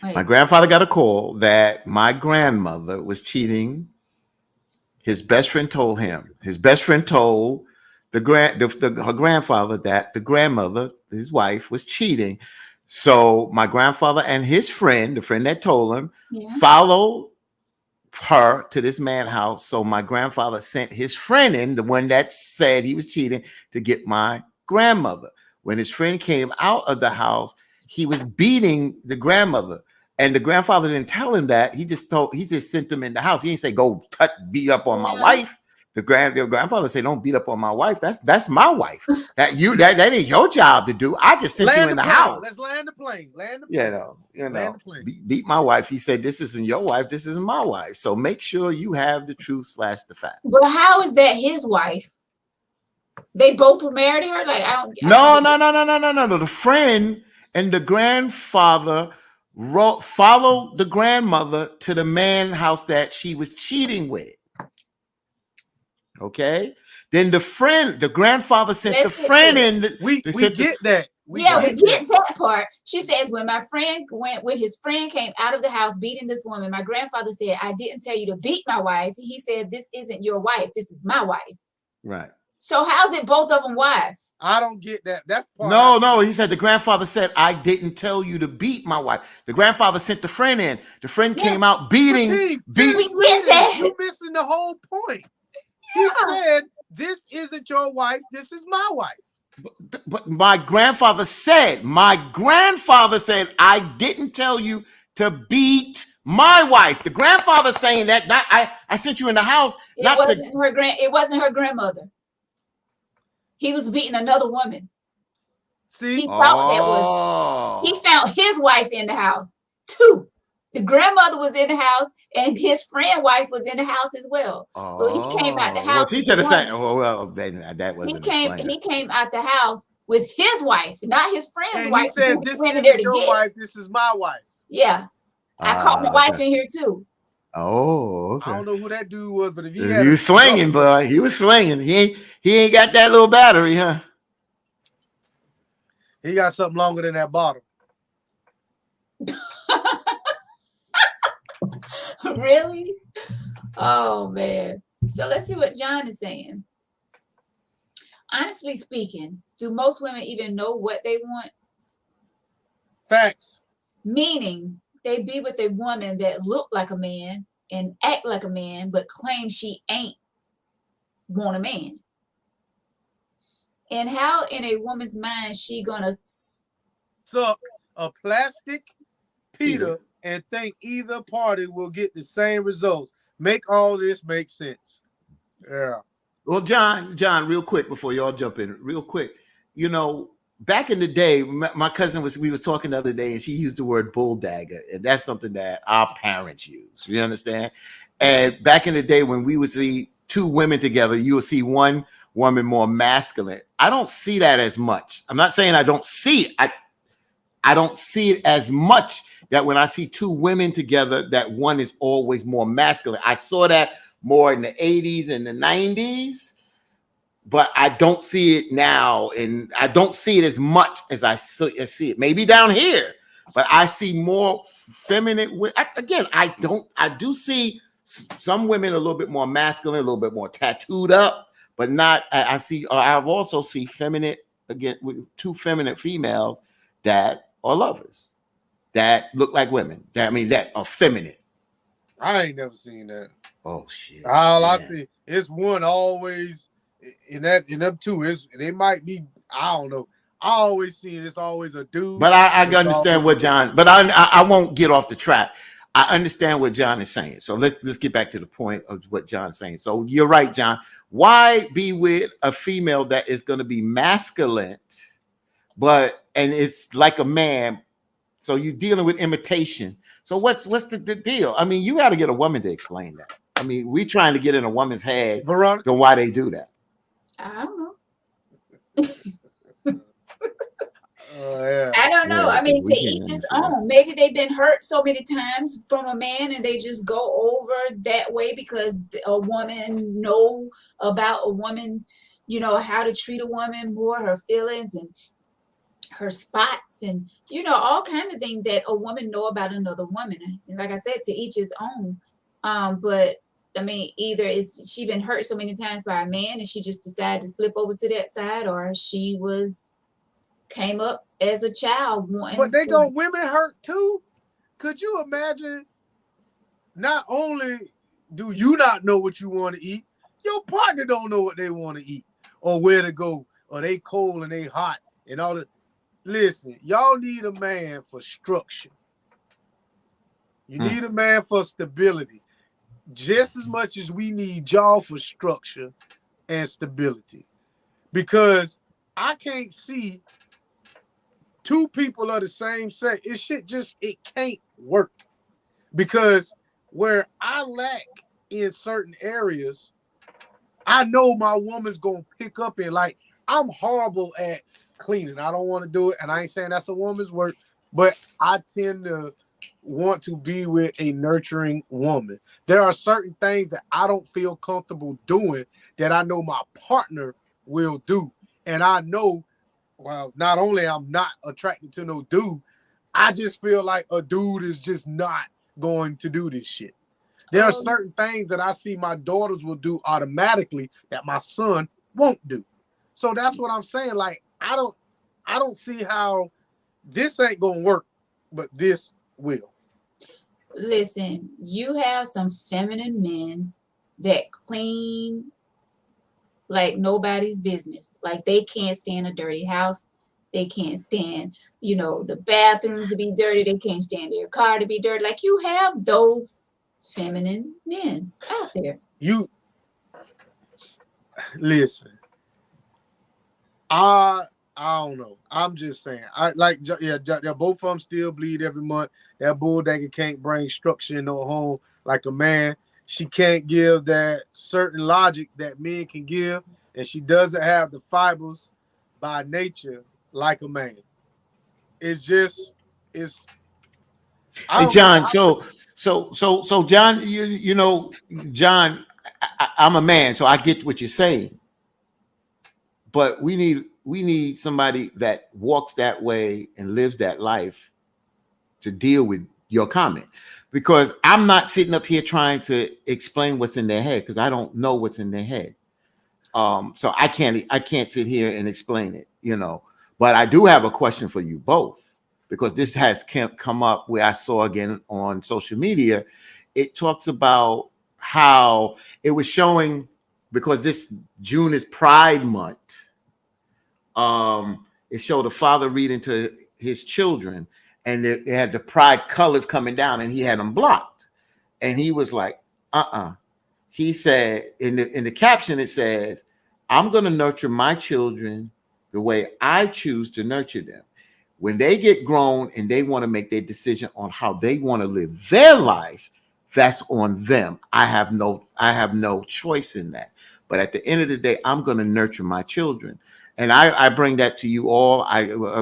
My grandfather got a call that my grandmother was cheating. His best friend told him. His best friend told her grandfather that the grandmother, his wife, was cheating. So my grandfather and his friend, the friend that told him, followed her to this man's house. So my grandfather sent his friend in, the one that said he was cheating, to get my grandmother. When his friend came out of the house, he was beating the grandmother. And the grandfather didn't tell him that. He just sent him in the house. He didn't say, go beat up on my wife. The grandfather said, don't beat up on my wife. That's my wife. That ain't your job to do. I just sent you in the house. Let's land the plane. Beat my wife. He said, this isn't your wife. This is my wife. So make sure you have the truth / the fact. But how is that his wife? They both were married to her? Like, No. The friend and the grandfather followed the grandmother to the man's house that she was cheating with. Okay. Then the grandfather sent the friend in. We get that. We get that part. She says, when his friend came out of the house beating this woman, my grandfather said, I didn't tell you to beat my wife. He said, this isn't your wife. This is my wife. Right. So how's it both of them wives? I don't get that. That's part no. He said the grandfather said, I didn't tell you to beat my wife. The grandfather sent the friend in. The friend came out beating. We get that. You're missing the whole point. He said, this isn't your wife. This is my wife. But my grandfather said, I didn't tell you to beat my wife. The grandfather saying that I sent you in the house. It wasn't her grandmother. He was beating another woman. See, he found his wife in the house too. The grandmother was in the house, and his friend wife was in the house as well. So he came out the house. Well, he said the same. That wasn't. He came out the house with his wife, not his friend's wife. He said, "This is your wife. This is my wife." Yeah, I caught my wife in here too. Oh, okay. I don't know who that dude was, but if he was slinging, boy, he was slinging. He ain't got that little battery, huh? He got something longer than that bottle. Really? Oh man. So let's see what John is saying. Honestly speaking, do most women even know what they want? Facts. Meaning they be with a woman that look like a man and act like a man, but claim she ain't want a man. And how in a woman's mind she gonna suck a plastic Peter and think either party will get the same results? Make all this make sense. Yeah. Well, John, real quick before y'all jump in, real quick, back in the day, my cousin we was talking the other day, and she used the word bull dagger, and that's something that our parents use. You understand? And back in the day, when we would see two women together, you would see one woman more masculine. I don't see that as much. I'm not saying I don't see it. I don't see it as much that when I see two women together, that one is always more masculine. I saw that more in the 80s and the 90s. But I don't see it now, and I don't see it as much as I see it. Maybe down here, but I see more feminine. I do see some women a little bit more masculine, a little bit more tattooed up, but not. I've also seen feminine again with two feminine females that are lovers, that look like women. That are feminine. I ain't never seen that. Oh shit! I see it's one always. In them two, they might be. I don't know. I always see it's always a dude. But I understand what John. But I won't get off the track. I understand what John is saying. So let's get back to the point of what John's saying. So you're right, John. Why be with a female that is going to be masculine, and it's like a man? So you're dealing with imitation. So what's the deal? I mean, you got to get a woman to explain that. I mean, we trying to get in a woman's head Veronica, to why they do that. I don't know. yeah. I don't know. Yeah, I mean, to we each can't his understand. own. Maybe they've been hurt so many times from a man and they just go over that way because a woman know about a woman, you know, how to treat a woman more, her feelings and her spots and, you know, all kind of things that a woman know about another woman. And like I said, to each his own. But I mean, either is she been hurt so many times by a man and she just decided to flip over to that side, or she came up as a child wanting But they to. got women hurt too. Could you imagine? Not only do you not know what you want to eat, your partner don't know what they want to eat or where to go, or they cold and they hot and all that. Listen, y'all need a man for structure. You need a man for stability, just as much as we need y'all for structure and stability. Because I can't see two people of the same sex. It can't work. Because where I lack in certain areas, I know my woman's gonna pick up in. Like, I'm horrible at cleaning. I don't want to do it, and I ain't saying that's a woman's work, but I tend to want to be with a nurturing woman. There are certain things that I don't feel comfortable doing that I know my partner will do, and I know, well, not only I'm not attracted to no dude, I just feel like a dude is just not going to do this shit. There are certain things that I see my daughters will do automatically that my son won't do. So that's what I'm saying. Like, I don't see how this ain't gonna work, but this will. Listen, you have some feminine men that clean like nobody's business. Like, they can't stand a dirty house. They can't stand, you know, the bathrooms to be dirty. They can't stand their car to be dirty. Like, you have those feminine men out there. You listen. I don't know. I'm just saying. Both of them still bleed every month. That bulldagger can't bring structure in no home like a man. She can't give that certain logic that men can give, and she doesn't have the fibers by nature like a man. It's just, it's. Hey, John. So John, you know, John, I'm a man, so I get what you're saying. But we need somebody that walks that way and lives that life to deal with your comment, because I'm not sitting up here trying to explain what's in their head, because I don't know what's in their head. So I can't sit here and explain it, you know. But I do have a question for you both, because this has come up where I saw again on social media. It talks about how it was showing, because this June is Pride Month. It showed a father reading to his children, and they had the pride colors coming down, and he had them blocked. And he was like, He said in the caption, it says, "I'm going to nurture my children the way I choose to nurture them. When they get grown and they want to make their decision on how they want to live their life, that's on them. I have no choice in that. But at the end of the day, I'm going to nurture my children." And I bring that to you all.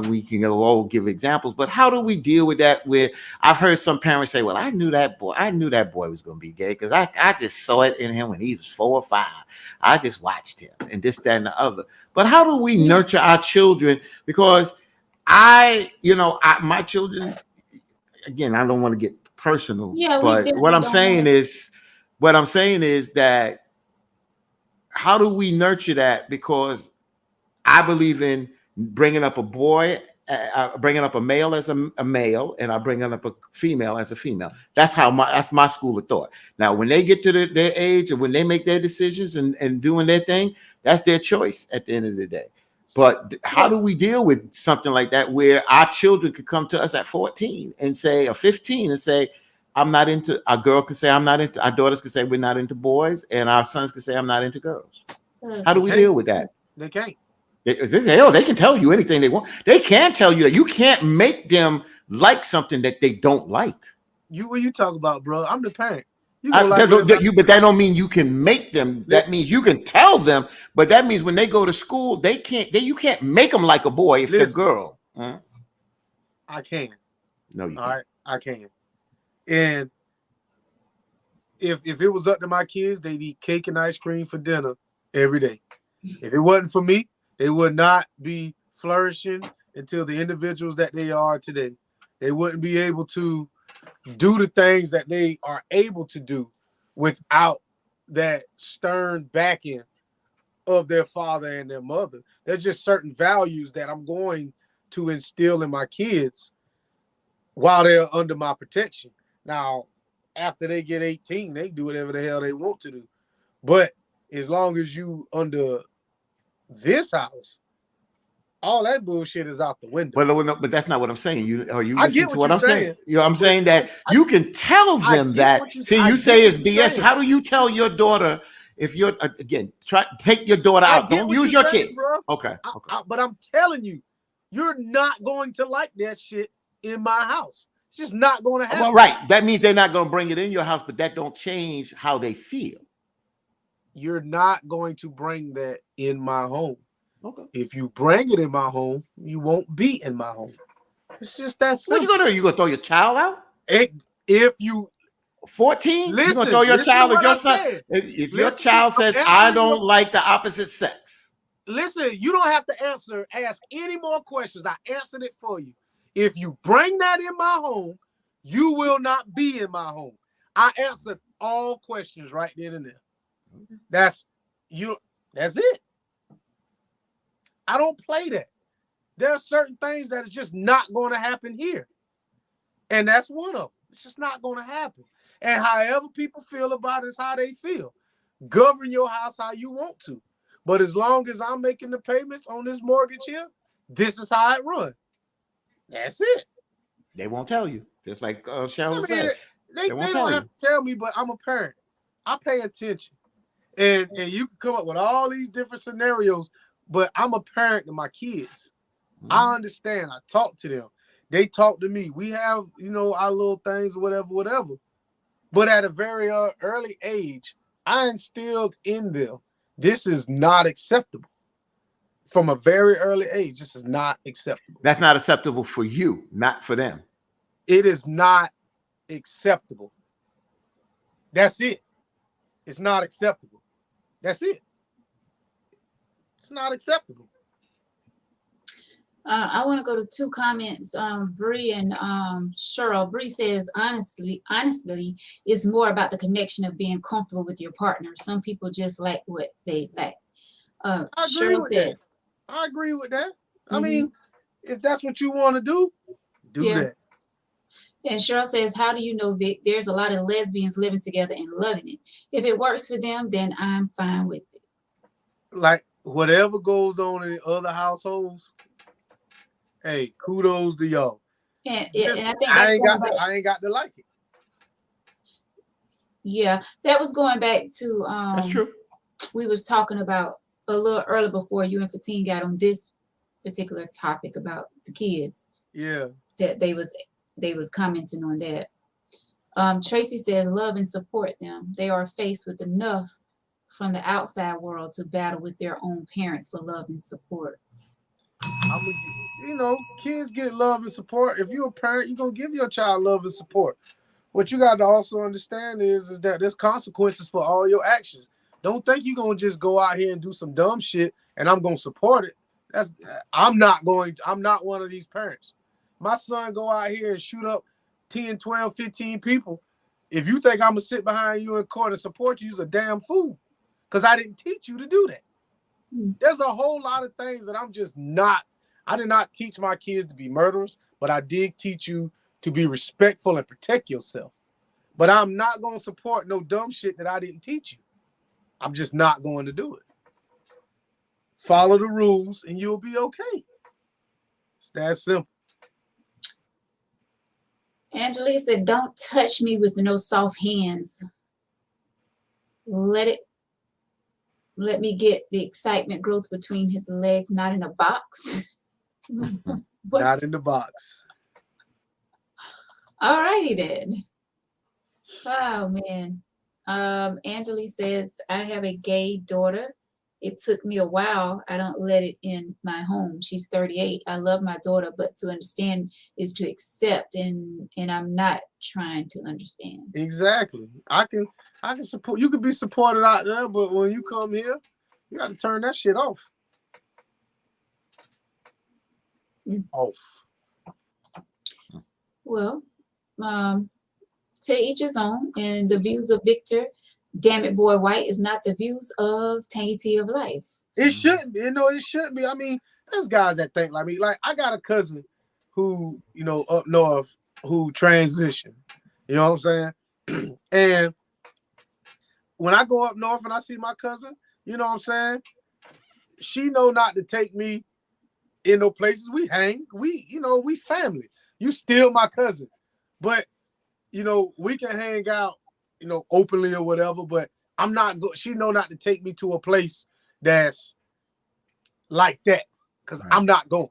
We can all give examples, but how do we deal with that? Where I've heard some parents say, "Well, I knew that boy was going to be gay because I just saw it in him when he was 4 or 5. I just watched him and this, that, and the other." But how do we nurture our children? Because my children, again, I don't want to get personal, but what I'm saying is that how do we nurture that? Because I believe in bringing up a boy, bringing up a male as a male, and I'm bringing up a female as a female. That's my school of thought. Now, when they get to their age and when they make their decisions and doing their thing, that's their choice at the end of the day. But how do we deal with something like that, where our children could come to us at 14 and say, or 15 and say, "I'm not into," our girl could say, "I'm not into," our daughters could say, "We're not into boys," and our sons could say, "I'm not into girls." How do we deal with that? They can't. They can tell you anything they want. They can tell you that you can't make them like something that they don't like. What you talk about, bro? I'm the parent. You but that don't mean you can make them. That means you can tell them, but that means when they go to school, you can't make them like a boy if they're girl. I can. No, you All can't. right, I can. And if it was up to my kids, they'd eat cake and ice cream for dinner every day. If it wasn't for me, they would not be flourishing until the individuals that they are today. They wouldn't be able to do the things that they are able to do without that stern backing of their father and their mother. There's just certain values that I'm going to instill in my kids while they're under my protection. Now, after they get 18, they do whatever the hell they want to do. But as long as you under this house, all that bullshit is out the window. Well, no, but that's not what I'm saying. You I listen get to what what I'm saying? You know, I'm saying that you can tell them that. See, you say it's BS. How do you tell your daughter if you're again take your daughter out? Don't use your kids. Bro. Okay. But I'm telling you, you're not going to like that shit in my house. It's just not going to happen. Well, right. That means they're not going to bring it in your house, but that don't change how they feel. You're not going to bring that in my home. Okay. If you bring it in my home, you won't be in my home. It's just that simple. What you gonna do? You gonna throw your child out? If you 14, you gonna throw your child or your son? If your child says, "I don't like the opposite sex," listen, you don't have to ask any more questions. I answered it for you. If you bring that in my home, you will not be in my home. I answered all questions right then and there. That's it. I don't play that. There are certain things that is just not going to happen here. And that's one of them. It's just not going to happen. And however people feel about it is how they feel. Govern your house how you want to. But as long as I'm making the payments on this mortgage here, this is how it runs. That's it. They won't tell you. Just like Cheryl said. They don't have to tell me, but I'm a parent. I pay attention. And you can come up with all these different scenarios, but I'm a parent to my kids. I understand. I talk to them. They talk to me. We have, our little things, whatever. But at a very early age, I instilled in them, this is not acceptable. From a very early age, this is not acceptable. That's not acceptable for you, not for them. It is not acceptable. That's it. It's not acceptable. That's it. It's not acceptable. I want to go to two comments. Bree and Cheryl. Bree says, honestly, it's more about the connection of being comfortable with your partner. Some people just like what they lack. Cheryl says, I agree with that. I mean, if that's what you want to do that. And Cheryl says, how do you know, Vic? There's a lot of lesbians living together and loving it. If it works for them, then I'm fine with it. Like whatever goes on in other households, hey, kudos to y'all. And I think that's I ain't got to like it. Yeah, that was going back to that's true. We was talking about a little earlier before you and Fatine got on this particular topic about the kids. Yeah. That they was commenting on that. Tracy says, love and support them. They are faced with enough from the outside world to battle with their own parents for love and support. Kids get love and support. If you're a parent, you're going to give your child love and support. What you got to also understand is that there's consequences for all your actions. Don't think you're going to just go out here and do some dumb shit and I'm going to support it. I'm not one of these parents. My son go out here and shoot up 10, 12, 15 people. If you think I'm going to sit behind you in court and support you, you're a damn fool. Because I didn't teach you to do that. There's a whole lot of things that I did not teach my kids to be murderers, but I did teach you to be respectful and protect yourself. But I'm not going to support no dumb shit that I didn't teach you. I'm just not going to do it. Follow the rules and you'll be okay. It's that simple. Angela said, don't touch me with no soft hands. Let me get the excitement growth between his legs, not in a box. Not in the box. All righty then. Oh man. Angeli says, I have a gay daughter. It took me a while. I don't let it in my home. She's 38. I love my daughter, but to understand is to accept, and I'm not trying to understand. Exactly. I can support. You can be supported out there, but when you come here, you got to turn that shit off. Off. Well, to each his own, and the views of Victor, damn it, boy, White is not the views of Tangy Tea of Life. It shouldn't be. It shouldn't be. I mean, there's guys that think like me. Like I got a cousin who, up north who transitioned. You know what I'm saying? And when I go up north and I see my cousin, you know what I'm saying? She know not to take me in no places we hang. We family. You still my cousin. But, we can hang out, openly or whatever, but I'm not good. She know not to take me to a place that's like that because I'm not going.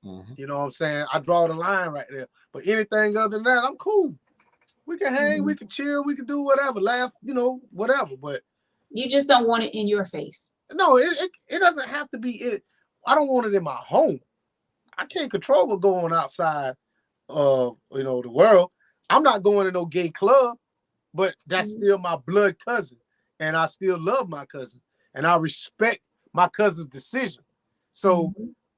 Mm-hmm. You know what I'm saying? I draw the line right there. But anything other than that, I'm cool. We can hang, we can chill, we can do whatever, laugh, whatever. But you just don't want it in your face. No, it doesn't have to be it. I don't want it in my home. I can't control what's going outside of the world. I'm not going to no gay club, but that's still my blood cousin. And I still love my cousin. And I respect my cousin's decision. So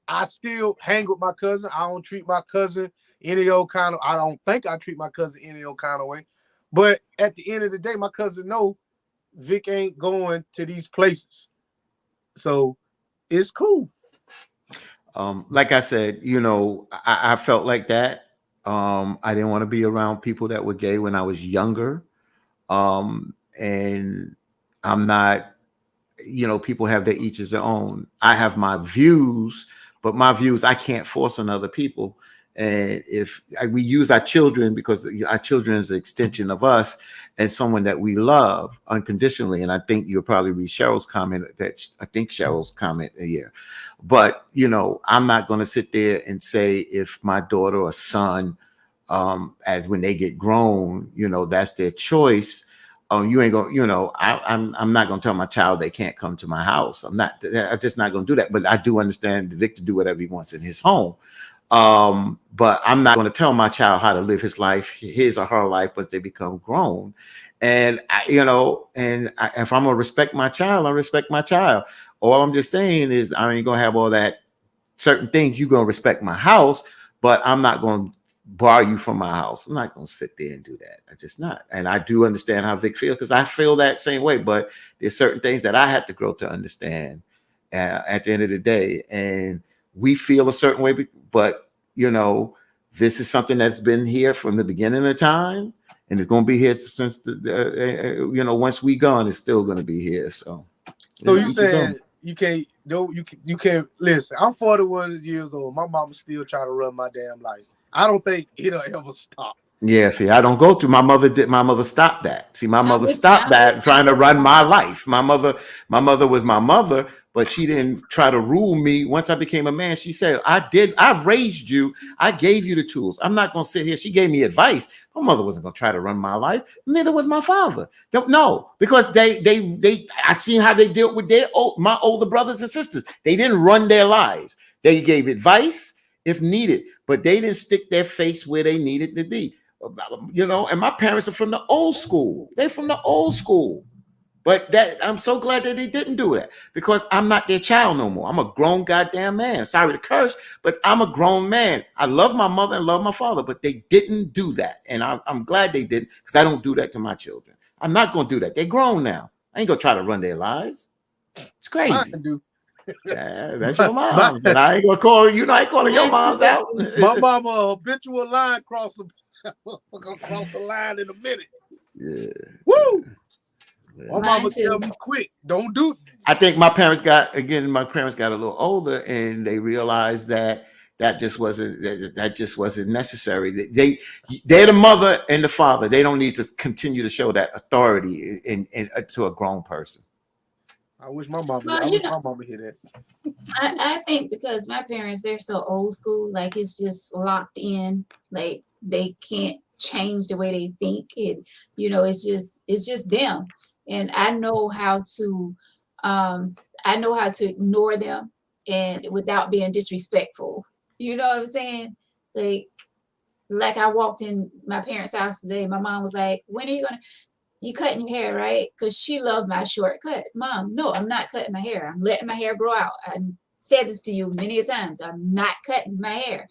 I still hang with my cousin. I don't treat my cousin any old kind of, I don't think I treat my cousin any old kind of way. But at the end of the day, my cousin know Vic ain't going to these places. So it's cool. Like I said, I felt like that. I didn't want to be around people that were gay when I was younger. And I'm not, people have their each as their own. I have my views, but my views I can't force on other people. And if we use our children, because our children is an extension of us and someone that we love unconditionally. And I think you'll probably read Cheryl's comment Cheryl's comment here. But, I'm not going to sit there and say if my daughter or son, as when they get grown, that's their choice. You ain't gonna, I'm not gonna tell my child they can't come to my house. I'm just not gonna do that. But I do understand Victor do whatever he wants in his home. But I'm not going to tell my child how to live his life, his or her life, once they become grown. And if I'm gonna respect my child, I respect my child. All I'm just saying is I ain't gonna have all that certain things. You're gonna respect my house, but I'm not gonna bar you from my house. I'm not gonna sit there and do that. I just not. And I do understand how Vic feels because I feel that same way. But there's certain things that I had to grow to understand at the end of the day. And we feel a certain way, but this is something that's been here from the beginning of time, and it's going to be here since once we gone, it's still going to be here. So you saying you can't listen? I'm 41 years old. My mama still trying to run my damn life. I don't think it'll ever stop. Yeah, see, I don't go through. My mother stopped that. See, my mother stopped that trying to run my life. My mother was my mother, but she didn't try to rule me. Once I became a man, she said, I raised you. I gave you the tools. I'm not going to sit here. She gave me advice. My mother wasn't going to try to run my life. Neither was my father. No, because I seen how they dealt with my older brothers and sisters. They didn't run their lives. They gave advice if needed, but they didn't stick their face where they needed to be. And my parents are from the old school. They're from the old school. But I'm so glad that they didn't do that because I'm not their child no more. I'm a grown goddamn man. Sorry to curse, but I'm a grown man. I love my mother and love my father, but they didn't do that. And I'm glad they didn't because I don't do that to my children. I'm not going to do that. They're grown now. I ain't going to try to run their lives. It's crazy. Yeah, that's your mom. And I ain't going to call you. I ain't calling your moms out. My mama a habitual line crosser. We're gonna cross the line in a minute. Yeah. Woo! My mama tell me quick, don't do it. I think my parents got a little older and they realized that just wasn't necessary. They're the mother and the father. They don't need to continue to show that authority to a grown person. I wish my mama my mama hear that. I think because my parents, they're so old school, like it's just locked in, like they can't change the way they think. And it's just them. And I know how to ignore them and without being disrespectful. You know what I'm saying? Like I walked in my parents' house today. My mom was like, "When are you cutting your hair, right?" Because she loved my shortcut. Mom, no, I'm not cutting my hair. I'm letting my hair grow out. I said this to you many a times. I'm not cutting my hair.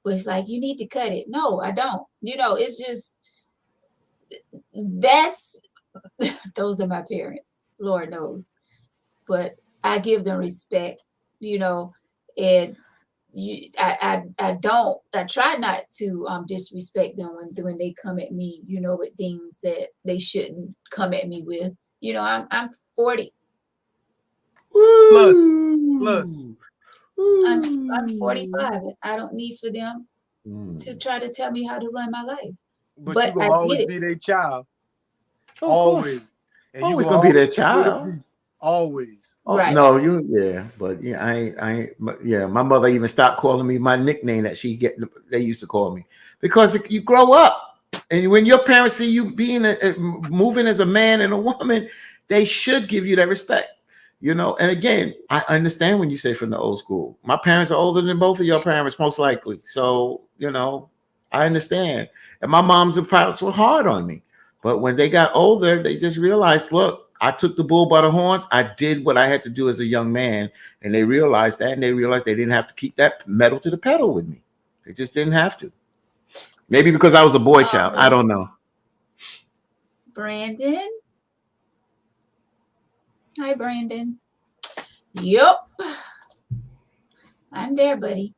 But it's like, you need to cut it. No, I don't. It's just, those are my parents. Lord knows. But I give them respect, and I try not to disrespect them when they come at me, with things that they shouldn't come at me with. I'm 40. Plus. I'm 45 and I don't need for them to try to tell me how to run my life. But you gonna always be their child. Oh, always. And always gonna be their child. Always. Oh, right. No, but my mother even stopped calling me my nickname that they used to call me, because you grow up, and when your parents see you moving as a man and a woman, they should give you that respect, And again, I understand when you say from the old school. My parents are older than both of your parents, most likely, so I understand. And my mom's parents were hard on me, but when they got older, they just realized, look, I took the bull by the horns. I did what I had to do as a young man. And they realized that, and they realized they didn't have to keep that metal to the pedal with me. They just didn't have to. Maybe because I was a boy child. I don't know. Brandon. Hi, Brandon. Yup. I'm there, buddy.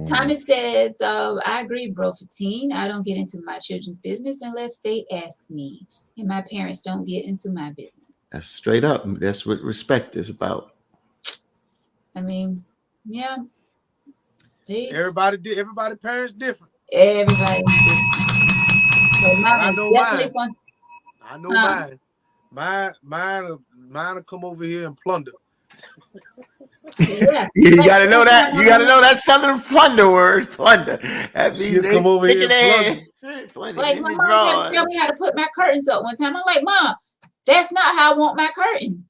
Thomas says, I agree, bro, 15. I don't get into my children's business unless they ask me. And my parents don't get into my business. That's straight up. That's what respect is about. I mean, yeah. Everybody parents different. Everybody different. So I know mine. Fun. I know mine. Mine will come over here and plunder. Yeah. You gotta know that. You gotta know that Southern plunder word. Plunder. That means they come over here and plunder. Like my mom had to tell me how to put my curtains up one time. I'm like, Mom, that's not how I want my curtain.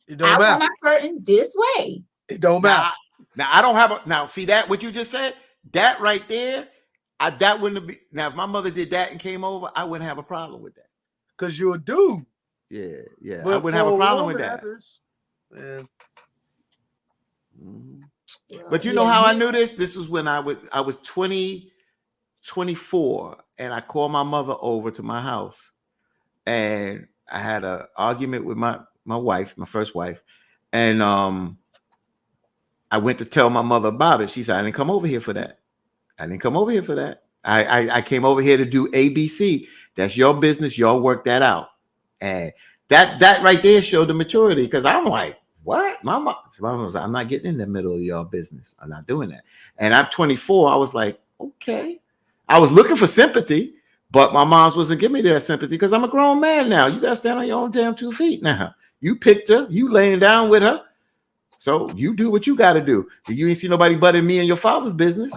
It don't matter. I want my curtain this way. It don't matter. Now I don't have now see that what you just said? That right there, that wouldn't be. Now if my mother did that and came over, I wouldn't have a problem with that. Because you're a dude. Yeah. But I wouldn't have a problem with that. But you know how I knew this? This was when I was 24, and I called my mother over to my house, and I had an argument with my wife, my first wife, and I went to tell my mother about it. She said, I didn't come over here for that. I came over here to do ABC. That's your business. Y'all work that out. And that right there showed the maturity, because I'm like, what? My mom was like, I'm not getting in the middle of y'all business. I'm not doing that. And I'm 24. I was like, okay. I was looking for sympathy, but my mom's wasn't giving me that sympathy because I'm a grown man now. You got to stand on your own damn 2 feet now. You picked her. You laying down with her. So you do what you got to do. You ain't see nobody but in me and your father's business.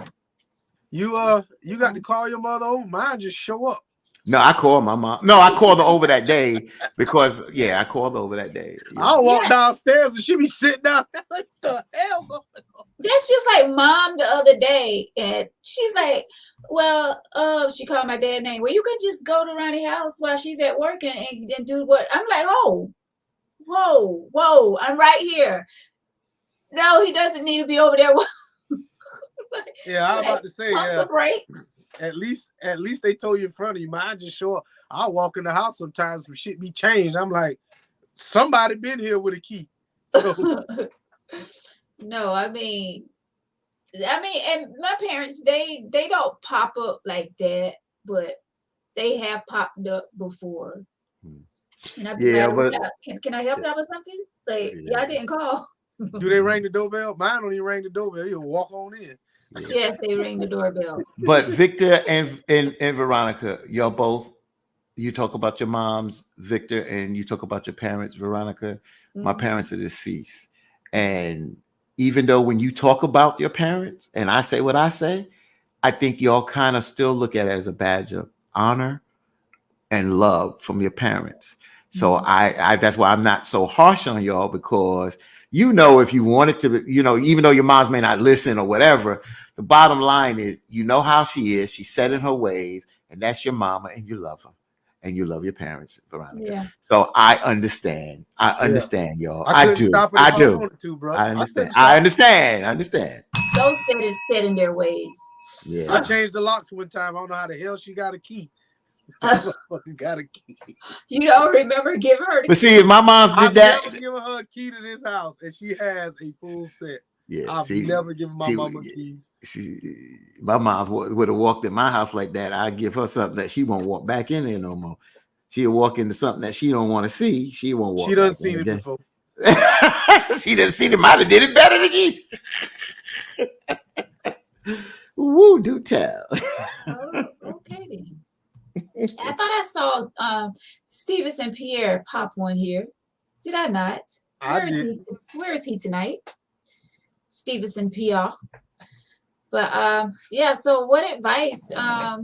You got to call your mother over. Mine just show up. No, I called my mom. No, I called her over that day because, I called her over that day. Yeah. I'll walk downstairs and she be sitting down. What the hell going on? That's just like Mom the other day. And she's like, well, she called my dad name. Well, you can just go to Ronnie's house while she's at work and do what? I'm like, whoa, I'm right here. No, he doesn't need to be over there. Yeah, I was about to say, the brakes. At least they told you in front of you. Mine just show up. I'll walk in the house sometimes, some shit be changed. I'm like, somebody been here with a key. So. No, I mean, and my parents, they don't pop up like that, but they have popped up before. And I'd be like, can I help y'all with something? Like, y'all didn't call. Do they ring the doorbell? Mine don't even ring the doorbell. You'll walk on in. Yes, they ring the doorbell. But Victor and Veronica, y'all both, you talk about your moms, Victor, and you talk about your parents, Veronica. My parents are deceased. And even though when you talk about your parents and I say what I say, I think y'all kind of still look at it as a badge of honor and love from your parents. So I that's why I'm not so harsh on y'all, because if you wanted to, even though your moms may not listen or whatever, the bottom line is, how she is. She's set in her ways, and that's your mama, and you love her, and you love your parents, Veronica. Yeah. So I understand. Y'all. I do. Wanted to, bro. I understand. So set in their ways. Yeah. I changed the locks one time. I don't know how the hell she got a key. Got a key. You don't remember giving her the But see, if my mom's did that, I've never given her a key to this house, and she has a full set. Yeah, I've never given my mama keys. My mom would have walked in my house like that. I'd give her something that she won't walk back in there no more. She'll walk into something that she don't want to see. She won't walk. She doesn't see it before. She doesn't see it. Might have did it better than you. Woo, do tell. Oh, okay then. I thought I saw Stevenson Pierre pop one here. Did I not? Where is he tonight? Stevenson Pierre. But yeah, so what advice? I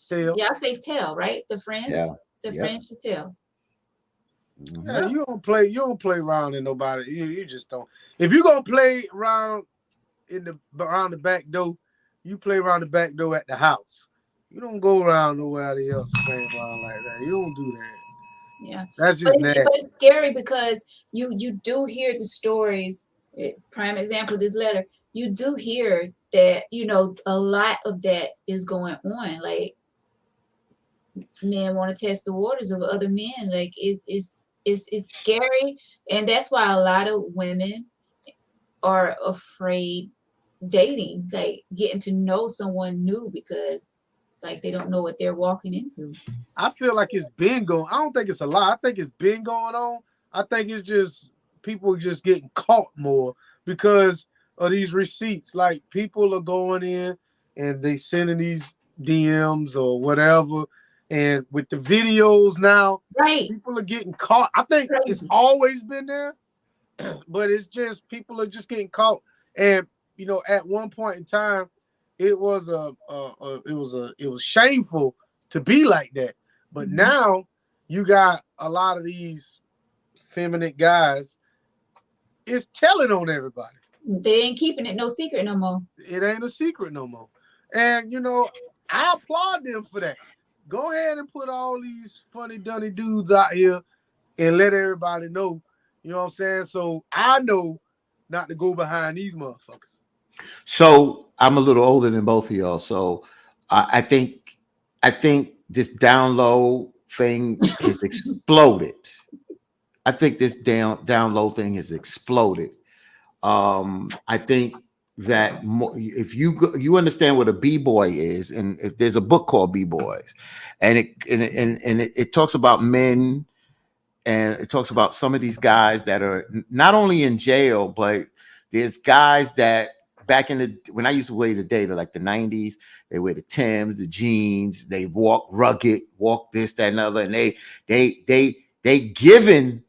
say tell, right? The friend? Yeah. The friend should tell. Yeah, you don't play around in nobody. You just don't. If you're gonna play around around the back door, you play around the back door at the house. You don't go around nobody else playing around like that. You don't do that. Yeah, that's just nasty. But it's scary because you do hear the stories. Prime example, this letter. You do hear that a lot of that is going on. Like men want to test the waters of other men. Like it's scary, and that's why a lot of women are afraid dating, like getting to know someone new, because it's like they don't know what they're walking into. I feel like it's been going. I don't think it's a lot. I think it's been going on. I think it's just people just getting caught more because of these receipts. Like people are going in and they sending these DMs or whatever, and with the videos now, right? People are getting caught. I think it's always been there, but it's just people are just getting caught. And at one point in time, it was shameful to be like that. But now you got a lot of these feminine guys. It's telling on everybody. They ain't keeping it no secret no more. It ain't a secret no more. And I applaud them for that. Go ahead and put all these funny dunny dudes out here and let everybody know. You know what I'm saying? So I know not to go behind these motherfuckers. So I'm a little older than both of y'all. So I think this down low thing has exploded. I think this down low thing has exploded. I think that if you understand what a b-boy is, and if there's a book called B-Boys, and it talks about men, and it talks about some of these guys that are not only in jail, but there's guys that back when I used to wear the data, like the 90s, they wear the Timbs, the jeans, they walk rugged, walk this, that, and other, and they giving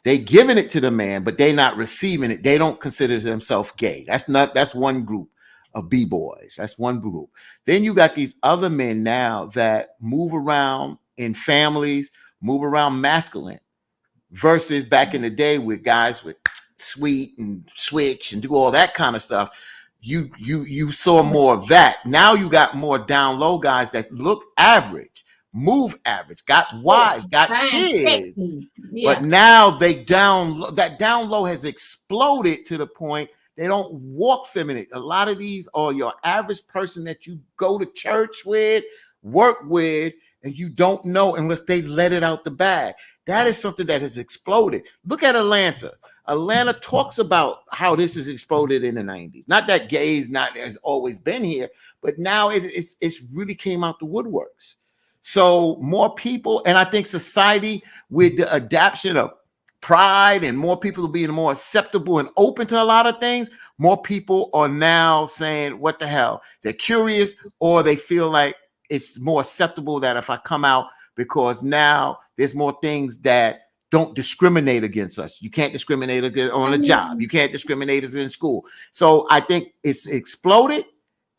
it to the man, but they not receiving it. They don't consider themselves gay. That's one group of b-boys. That's one group. Then you got these other men now that move around in families, move around masculine, versus back in the day with guys with sweet and switch and do all that kind of stuff. You saw more of that. Now you got more down low guys that look average, move average, got wives, got kids. Yeah. But now that down low has exploded to the point they don't walk feminine. A lot of these are your average person that you go to church with, work with, and you don't know unless they let it out the bag. That is something that has exploded. Look at Atlanta. Atlanta talks about how this has exploded in the 90s. Not that gays has always been here, but now it's really came out the woodworks. So more people, and I think society with the adaptation of pride and more people being more acceptable and open to a lot of things, more people are now saying, what the hell? They're curious, or they feel like it's more acceptable that if I come out, because now there's more things that don't discriminate against us. You can't discriminate on a job. You can't discriminate us in school. So I think it's exploded,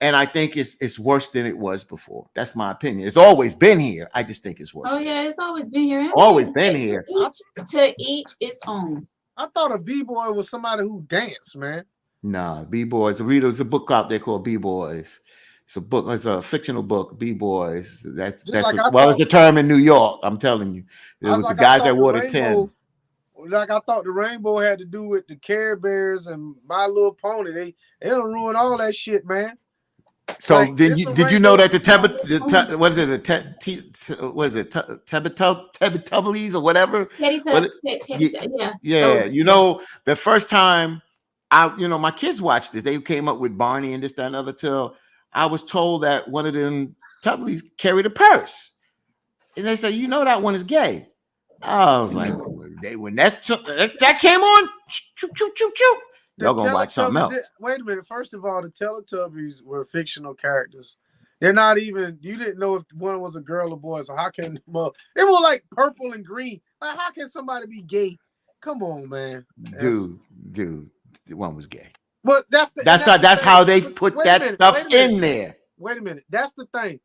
And I think it's worse than it was before. That's my opinion. It's always been here. I just think it's worse. Oh yeah, it's always been here. Always been here. To each its own. I thought a b-boy was somebody who danced, man. Nah, B-Boys. There's a book out there called B-Boys. It's a book. It's a fictional book. B-Boys. It's a term in New York. I'm telling you, it was the guys that wore the 10. Like I thought the rainbow had to do with the Care Bears and My Little Pony. They don't ruin all that shit, man. So like, did you know that the Teletubbies or whatever? Yeah. You know, the first time my kids watched this, they came up with Barney and this, that, and other. Till I was told that one of them Tubbies carried a purse, and they said, that one is gay. I was like, when that came on, choo choo choo choo. Y'all gonna watch something else. Wait a minute. First of all, the Teletubbies were fictional characters. They're not even. You didn't know if one was a girl or boy. So how can they were like purple and green? Like how can somebody be gay? Come on, man. Dude, one was gay. But that's how they put that stuff in there. Wait a minute. That's the thing.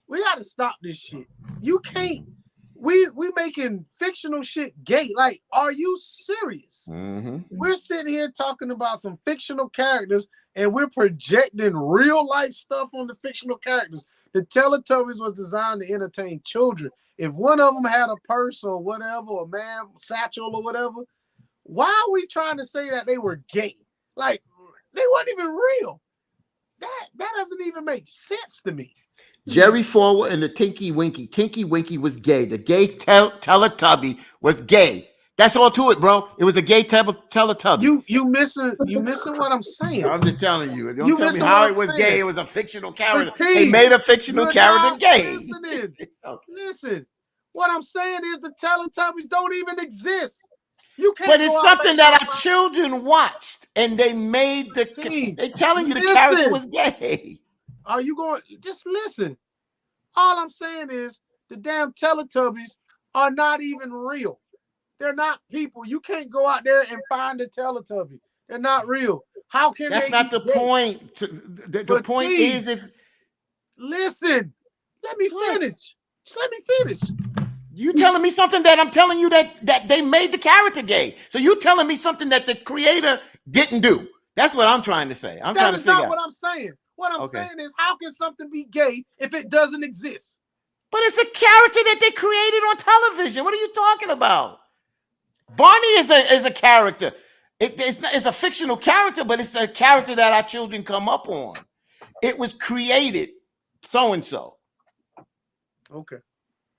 We got to stop this shit. You can't. We making fictional shit gay. Like, are you serious? Mm-hmm. We're sitting here talking about some fictional characters and we're projecting real life stuff on the fictional characters. The Teletubbies was designed to entertain children. If one of them had a purse or whatever, a man satchel or whatever, why are we trying to say that they were gay? Like, they weren't even real. That doesn't even make sense to me. Jerry Forward and the Tinky Winky. Tinky Winky was gay. The gay Teletubby was gay. That's all to it, bro. It was a gay Teletubby. You missing what I'm saying. I'm just telling you. Don't tell me how it was gay. It was a fictional character. They made a fictional character gay. Listen. What I'm saying is the Teletubbies don't even exist. You can't. But it's something that our children watched, and they made they're telling you the character was gay. Are you going? Just listen. All I'm saying is the damn Teletubbies are not even real. They're not people. You can't go out there and find a Teletubby. They're not real. How can that's not the point? The point is if listen, let me finish. Just let me finish. You telling me something that I'm telling you that they made the character gay. So you telling me something that the creator didn't do. That's what I'm trying to say. I'm trying to figure out. That's not what I'm saying. What I'm saying is, how can something be gay if it doesn't exist? But it's a character that they created on television. What are you talking about? Barney is a character. It's a fictional character, but it's a character that our children come up on. It was created so-and-so. Okay.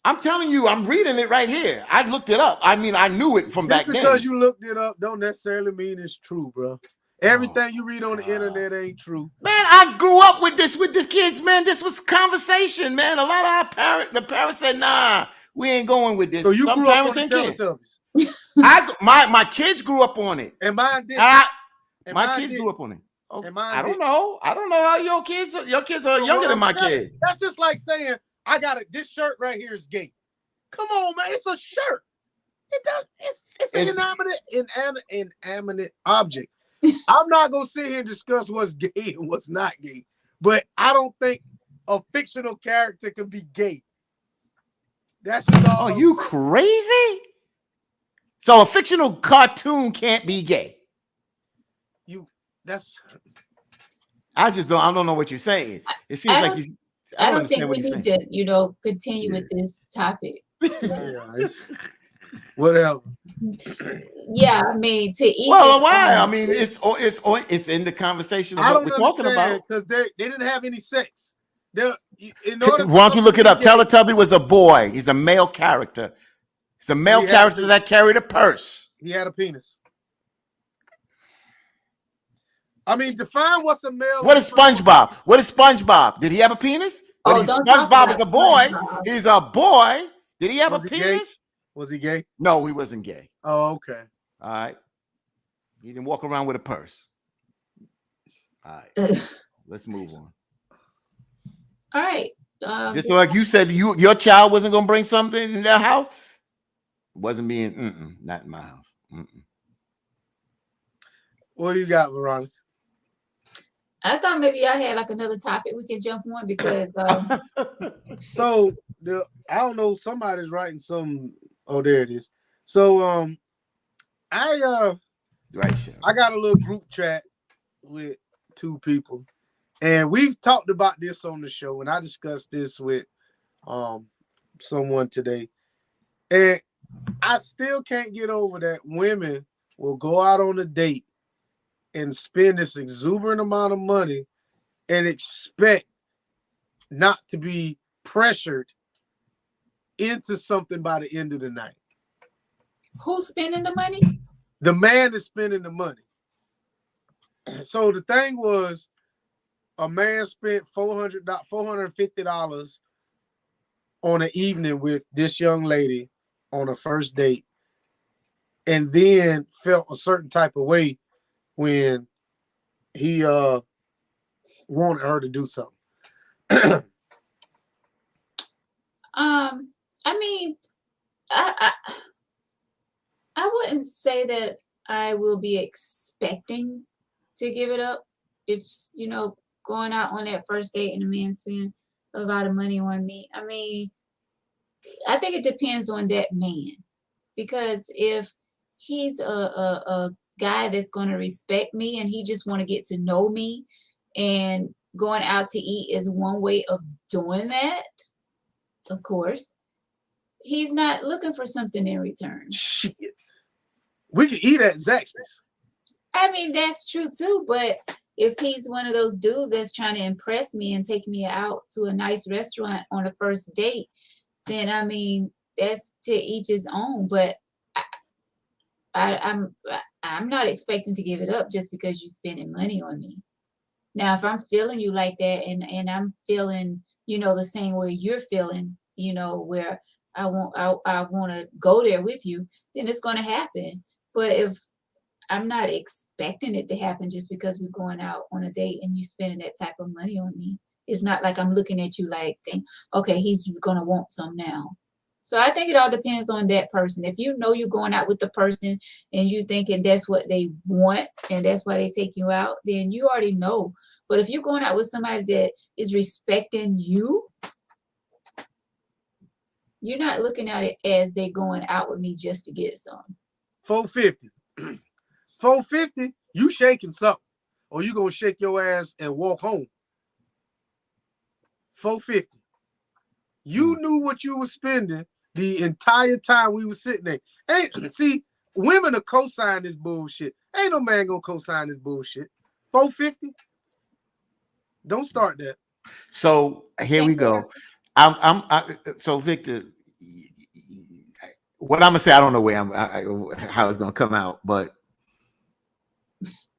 I'm telling you, I'm reading it right here. I looked it up. I mean, I knew it from back then. Because you looked it up don't necessarily mean it's true, bro. Everything you read on the internet ain't true. Man, I grew up with this kids, man. This was conversation, man. A lot of the parents said, nah, we ain't going with this. So you Some grew parents up on didn't care. Teletubbies. My kids grew up on it. And mine did. My kids grew up on it. Okay. I don't know how your kids are younger than my kids. That's just like saying, I got it. This shirt right here is gay. Come on, man. It's a shirt. It's an inanimate object. I'm not gonna sit here and discuss what's gay and what's not gay, but I don't think a fictional character can be gay. That's just all. Oh, you crazy? So a fictional cartoon can't be gay? I don't know what you're saying. It seems like you. I don't think we need to, continue with this topic. Whatever. Yeah, I mean, to each. Well, why? I mean, it's in the conversation of what we're talking about. Because they didn't have any sex. Why don't you look it up? Teletubby was a boy. He's a male character. He's a male character that carried a purse. He had a penis. I mean, define what's a male. What is SpongeBob? What is SpongeBob? Did he have a penis? SpongeBob is a boy. He's a boy. Did he have a penis? Was he gay? No, he wasn't gay. Oh, okay. All right. He didn't walk around with a purse. All right. Let's move on. All right. Just like you said, your child wasn't going to bring something in their house. It wasn't being, not in my house. What you got, Veronica? I thought maybe y'all had like another topic we can jump on because So I don't know, somebody's writing some. Oh, there it is. So I got a little group chat with two people, and we've talked about this on the show, and I discussed this with someone today, and I still can't get over that women will go out on a date and spend this exuberant amount of money and expect not to be pressured into something by the end of the night. Who's spending the money? The man is spending the money. So the thing was, a man spent $450 on an evening with this young lady on a first date, and then felt a certain type of way when he wanted her to do something. I mean, I wouldn't say that I will be expecting to give it up if, you know, going out on that first date and a man spend a lot of money on me. I mean, I think it depends on that man, because if he's a guy that's going to respect me and he just want to get to know me, and going out to eat is one way of doing that, of course, he's not looking for something in return. Shit. We can eat at Zaxby's. I mean, that's true too, but if he's one of those dudes that's trying to impress me and take me out to a nice restaurant on a first date, then I mean, that's to each his own. But I'm not expecting to give it up just because you're spending money on me. Now, if I'm feeling you like that, and I'm feeling, you know, the same way you're feeling, you know, where I want to go there with you, then it's going to happen. But if I'm not expecting it to happen just because we're going out on a date and you spending that type of money on me, it's not like I'm looking at you like, okay, he's going to want some now. So I think it all depends on that person. If you know you're going out with the person and you thinking that's what they want and that's why they take you out, then you already know. But if you're going out with somebody that is respecting you, you're not looking at it as they going out with me just to get some. $450. $450, you shaking something, or you gonna shake your ass and walk home. $450. You knew what you were spending the entire time we were sitting there. See, women are co-sign this bullshit. Ain't no man gonna co-sign this bullshit. $450. Don't start that. So here we go. So Victor, what I'm gonna say, I don't know how it's gonna come out, but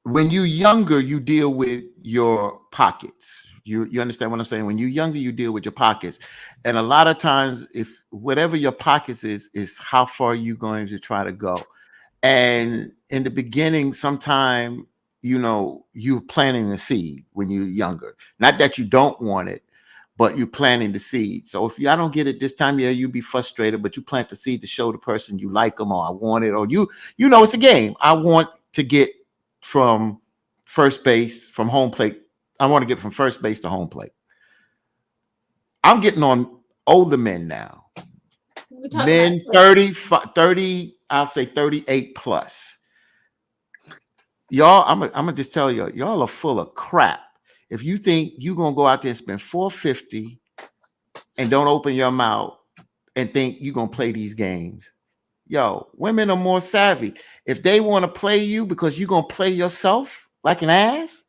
when you're younger, you deal with your pockets. You understand what I'm saying? When you're younger, you deal with your pockets, and a lot of times, if whatever your pockets is how far you're going to try to go. And in the beginning, sometime, you know, you're planting the seed when you're younger. Not that you don't want it, but you're planting the seed. So if I don't get it this time, yeah, you'll be frustrated, but you plant the seed to show the person you like them, or I want it, or you know, it's a game. I want to get from first base, from home plate. I want to get from first base to home plate. I'm getting on older men now. Men 30, I'll say 38 plus. Y'all, I'm gonna just tell y'all are full of crap. If you think you're gonna go out there and spend $450 and don't open your mouth and think you're gonna play these games, yo, women are more savvy. If they want to play you because you're gonna play yourself like an ass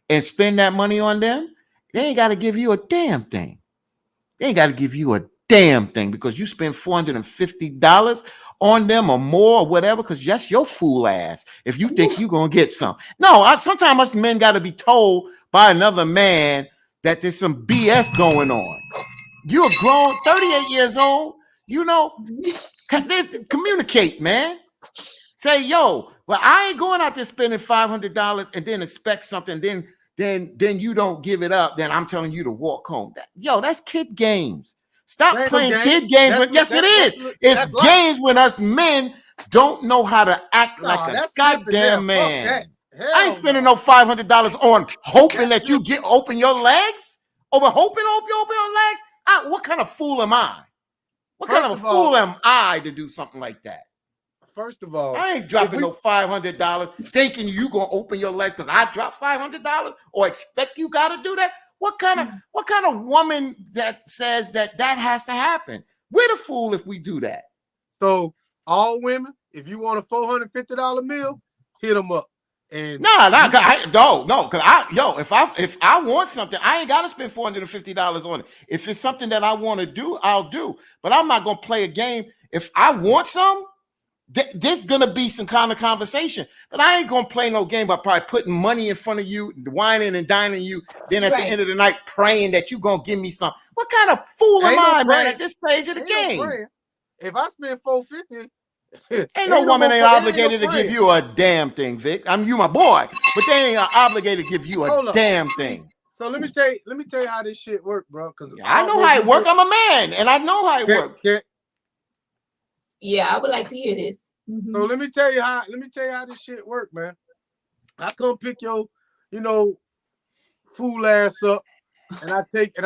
and spend that money on them, they ain't got to give you a damn thing. They ain't got to give you a damn thing because you spend $450 on them or more or whatever, because that's your fool ass if you think you're going to get some. No, sometimes us men got to be told by another man that there's some BS going on. You're grown, 38 years old, you know, communicate, man. Say, yo, well, I ain't going out there spending $500 and then expect something, then you don't give it up, then I'm telling you to walk home. That's kid games. Stop playing kid games. Yes, it is. It's games when us men don't know how to act like a goddamn man. I ain't spending no $500 on hoping that you open your legs. Over hoping you open your legs. What kind of fool am I? What kind of a fool am I to do something like that? First of all, I ain't dropping no $500 thinking you gonna open your legs because I dropped $500 or expect you gotta do that. What kind of woman that says that has to happen? We're the fool if we do that. So all women, if you want a $450 meal, hit them up. And no, because if I want something, I ain't gotta spend $450 on it. If it's something that I want to do, I'll do. But I'm not gonna play a game. If I want some, there's gonna be some kind of conversation. But I ain't gonna play no game by probably putting money in front of you, whining and dining you. Then at the end of the night, praying that you gonna give me something. What kind of fool am I, man? At this stage of the game, if I spend $450. Ain't no woman ain't obligated to give you a damn thing, Vic. You my boy, but they ain't obligated to give you a damn thing. So let me tell you how this shit work, bro. Because I know how it work. I'm a man, and I know how it work. Yeah, I would like to hear this. So let me tell you how this shit work, man. I come pick your, fool ass up, and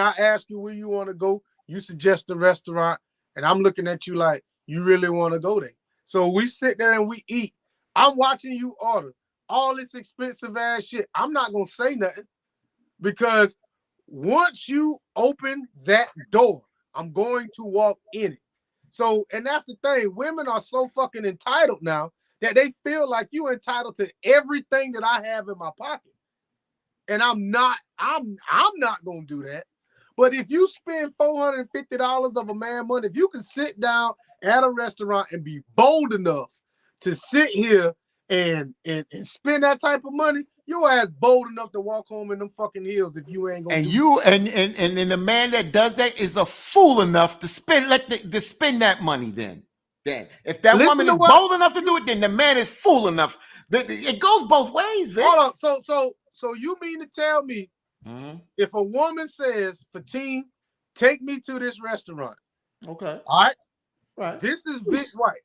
I ask you where you want to go. You suggest a restaurant, and I'm looking at you like you really want to go there. So we sit there and we eat. I'm watching you order all this expensive ass shit. I'm not gonna say nothing because once you open that door, I'm going to walk in it. So, and that's the thing. Women are so fucking entitled now that they feel like you entitled to everything that I have in my pocket. And I'm not gonna do that. But if you spend $450 of a man money, if you can sit down at a restaurant and be bold enough to sit here and spend that type of money, your ass bold enough to walk home in them fucking heels if you ain't gonna. And and the man that does that is a fool enough to spend that money. Then if that woman is bold enough to do it, then the man is fool enough. It goes both ways, Vic. Hold on. So you mean to tell me if a woman says, Fatine, take me to this restaurant. Okay. All right. Right. This is Vic White.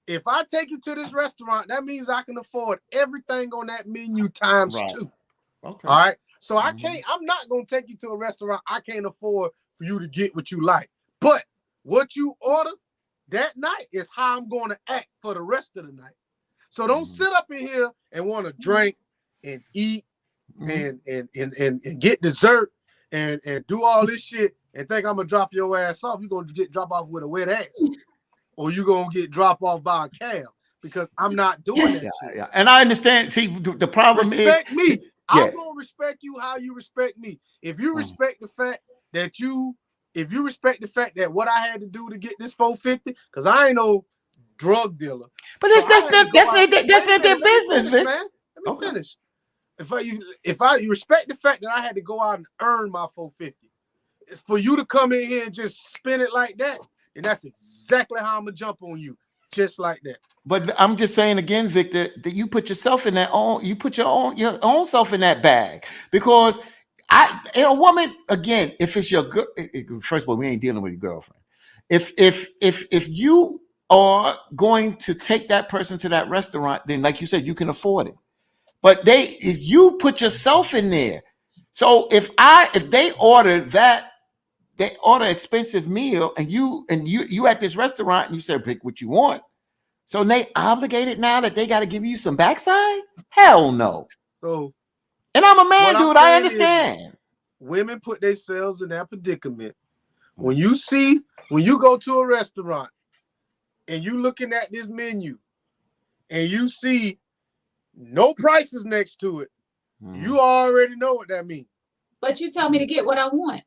If I take you to this restaurant, that means I can afford everything on that menu times 2. Okay. All right. So I'm not going to take you to a restaurant I can't afford for you to get what you like. But what you order that night is how I'm going to act for the rest of the night. So don't sit up in here and want to drink and eat and get dessert and do all this shit and think I'm gonna drop your ass off. You're gonna get dropped off with a wet ass, or you're gonna get dropped off by a cab because I'm not doing that shit. Yeah. And I understand. See, the problem respect is me. I'm gonna respect you how you respect me. If you respect the fact that what I had to do to get this $450, because I ain't no drug dealer. But that's not their business, Vic. Man. Let me finish. If you respect the fact that I had to go out and earn my $450, it's for you to come in here and just spin it like that, and that's exactly how I'm gonna jump on you, just like that. But I'm just saying again, Victor, that you put yourself in that you put your own self in that bag, because a woman, again, if it's your girl, first of all, we ain't dealing with your girlfriend. If you are going to take that person to that restaurant, then like you said, you can afford it. But if you put yourself in there, so if they order expensive meal and you at this restaurant and you say pick what you want, so they obligated now that they got to give you some backside? Hell no. So, and I'm a man, dude. I understand. Women put themselves in that predicament. When you go to a restaurant and you looking at this menu and you see no prices next to it, you already know what that means. But you tell me to get what I want.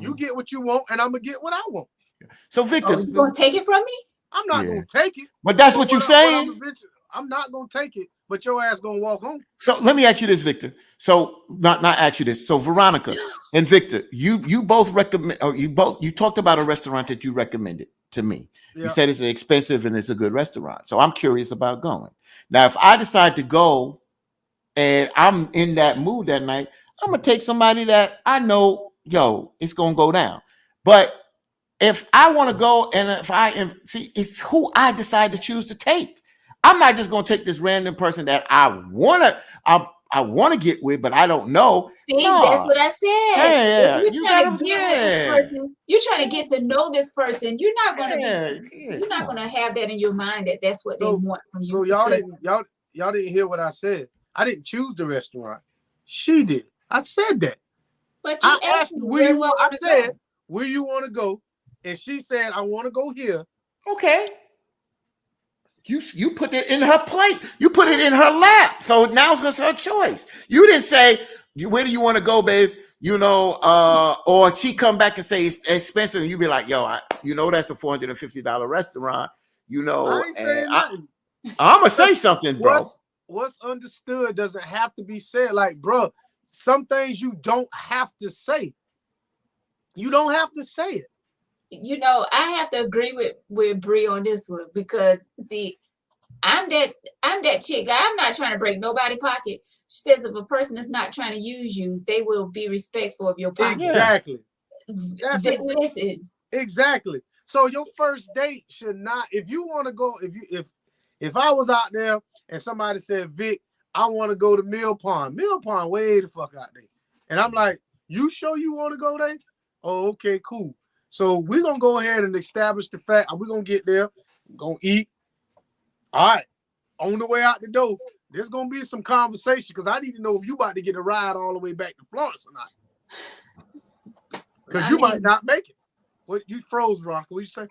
You get what you want, and I'm gonna get what I want. So, Victor, you gonna take it from me? I'm not gonna take it. But that's what you're saying. I'm not gonna take it, but your ass gonna walk home. So let me ask you this, Victor. So not ask you this. So Veronica and Victor, you both recommend, or you talked about a restaurant that you recommended to me. Yeah. You said it's expensive and it's a good restaurant. So I'm curious about going. Now, if I decide to go and I'm in that mood that night, I'm gonna take somebody that I know, it's gonna go down. But if I want to go and if I am, see, it's who I decide to choose to take. I'm not just gonna take this random person that I wanna get with, but I don't know. See, No. that's what I said. Yeah, If you you're trying to gotta- get with yeah. this person, you're trying to get to know this person. You're not gonna Yeah, you're not gonna have that in your mind that that's what they So- want from you. So y'all because- didn't hear what I said. I didn't choose the restaurant. She did. I said that. But you I asked asked me where you want. I to said go. where you want to go, and she said I want to go here. Okay. You put it in her plate. You put it in her lap. So now it's her choice. You didn't say, where do you want to go, babe? You know, or she come back and say it's expensive, and you be like, yo, that's a $450 restaurant. You know, I ain't saying nothing. I'm gonna say something, bro. What's understood doesn't have to be said. Like, bro, some things you don't have to say. You don't have to say it. You know, I have to agree with Bree on this one because see, I'm that chick. I'm not trying to break nobody's pocket. She says if a person is not trying to use you, they will be respectful of your pocket. Exactly. Listen. Exactly. So your first date should not, if you want to go, if I was out there and somebody said, Vic, I want to go to Mill Pond way the fuck out there. And I'm like, you sure you want to go there? Oh, okay, cool. So we're going to go ahead and establish the fact, we're going to get there, going to eat. All right. On the way out the door, there's going to be some conversation because I need to know if you about to get a ride all the way back to Florence or not. Because you might not make it. What you froze, Veronica? What you say?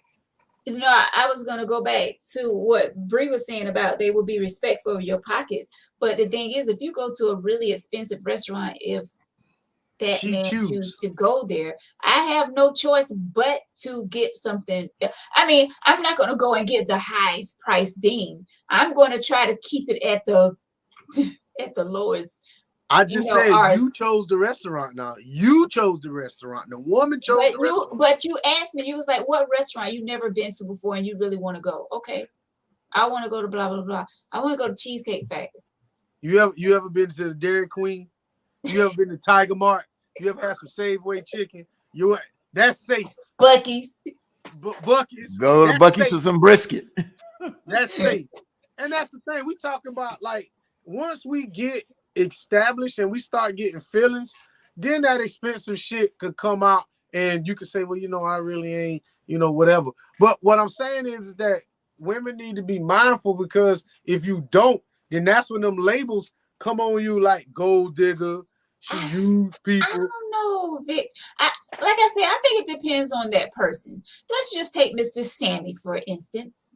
No, I was gonna go back to what Bree was saying about they will be respectful of your pockets. But the thing is, if you go to a really expensive restaurant, if that man chooses to go there, I have no choice but to get something. I mean, I'm not gonna go and get the highest price thing. I'm gonna try to keep it at the lowest. I just said you chose the restaurant. Now you chose the restaurant. The woman chose the restaurant. But you asked me. You was like, "What restaurant you never been to before and you really want to go?" Okay, I want to go to blah blah blah. I want to go to Cheesecake Factory. You ever been to the Dairy Queen? You ever been to Tiger Mart? You ever had some Safeway chicken? That's safe. Buc-ee's. Buc-ee's. Go to Buc-ee's for some brisket. That's safe. And that's the thing we talking about. Like once we get established and we start getting feelings, then that expensive shit could come out and you could say, well, I really ain't, whatever. But what I'm saying is that women need to be mindful because if you don't, then that's when them labels come on you like gold digger, she used people. I don't know, Vic. Like I said, I think it depends on that person. Let's just take Mr. Sammy, for instance.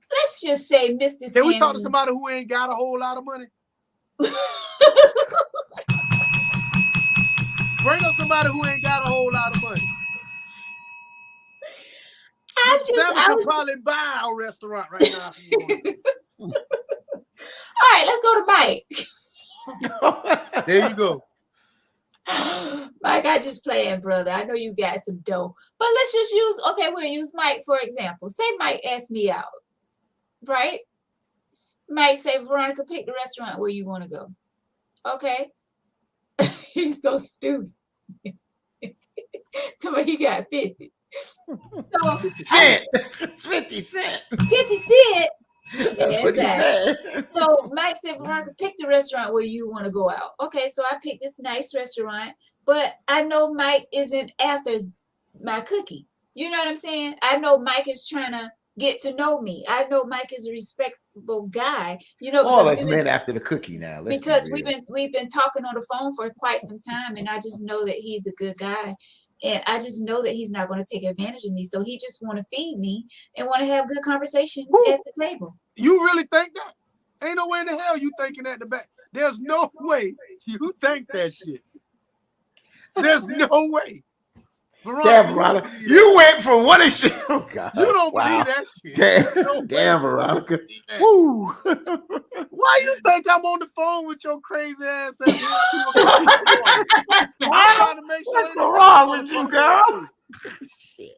Let's just say Mr. Sammy. Can we talk to somebody who ain't got a whole lot of money? Bring up somebody who ain't got a whole lot of money. I was probably buy our restaurant right now. All right, let's go to Mike. There you go. Mike, I just playing, brother. I know you got some dough, but let's just we'll use Mike for example. Say Mike asked me out, right? Mike say, Veronica, pick the restaurant where you want to go. Okay. He's so stupid. So he got 50. So 50 cents. 50 cents. That's what he said. So Mike said, Veronica, pick the restaurant where you want to go out. Okay, so I picked this nice restaurant, but I know Mike isn't after my cookie. You know what I'm saying? I know Mike is trying to get to know me. I know Mike is a respectable guy. All us men after the cookie now. Because we've been talking on the phone for quite some time, and I just know that he's a good guy. And I just know that he's not going to take advantage of me. So he just want to feed me and want to have good conversation at the table. You really think that? Ain't no way in the hell you thinking that in the back. There's no way you think that shit. There's no way. Veronica, you went from one extreme. Oh God, you don't believe that shit. Damn, Veronica. Woo. Why you think I'm on the phone with your crazy ass? What's wrong with you, girl? Shit.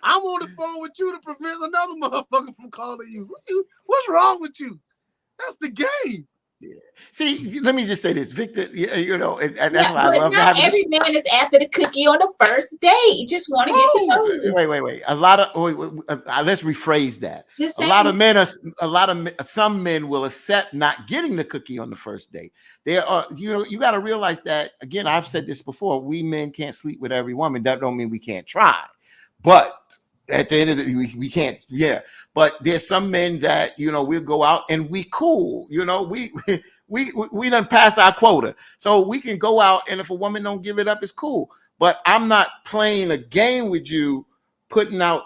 I'm on the phone with you to prevent another motherfucker from calling you. What's wrong with you? That's the game. See, let me just say this, Victor. You know, and that's why I but love not having every man is after the cookie on the first date. Just want to get to know you. Wait. A lot of let's rephrase that. Just A saying. lot of men are some men will accept not getting the cookie on the first date. There are, you got to realize that, again, I've said this before. We men can't sleep with every woman. That don't mean we can't try, but at the end of the day, we can't. Yeah, but there's some men that we'll go out and we cool. We done pass our quota, so we can go out, and if a woman don't give it up, it's cool. But I'm not playing a game with you, putting out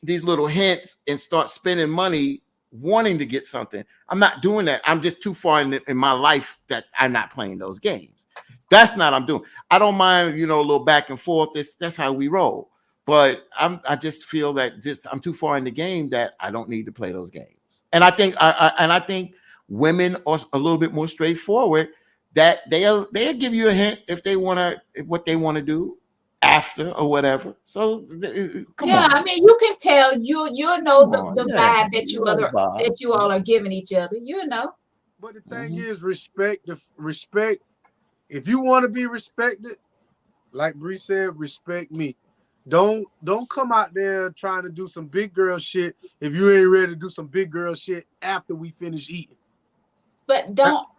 these little hints and start spending money wanting to get something. I'm not doing that. I'm just too far in my life that I'm not playing those games. That's not what I'm doing. I don't mind, a little back and forth. That's how we roll. But I just feel that I'm too far in the game that I don't need to play those games. And I think women are a little bit more straightforward, that they'll give you a hint if they what they want to do after or whatever. So come on. I mean, you can tell you know the vibe that you all are giving each other. But the thing is, respect. If you want to be respected, like Bree said, respect me. Don't come out there trying to do some big girl shit if you ain't ready to do some big girl shit after we finish eating. But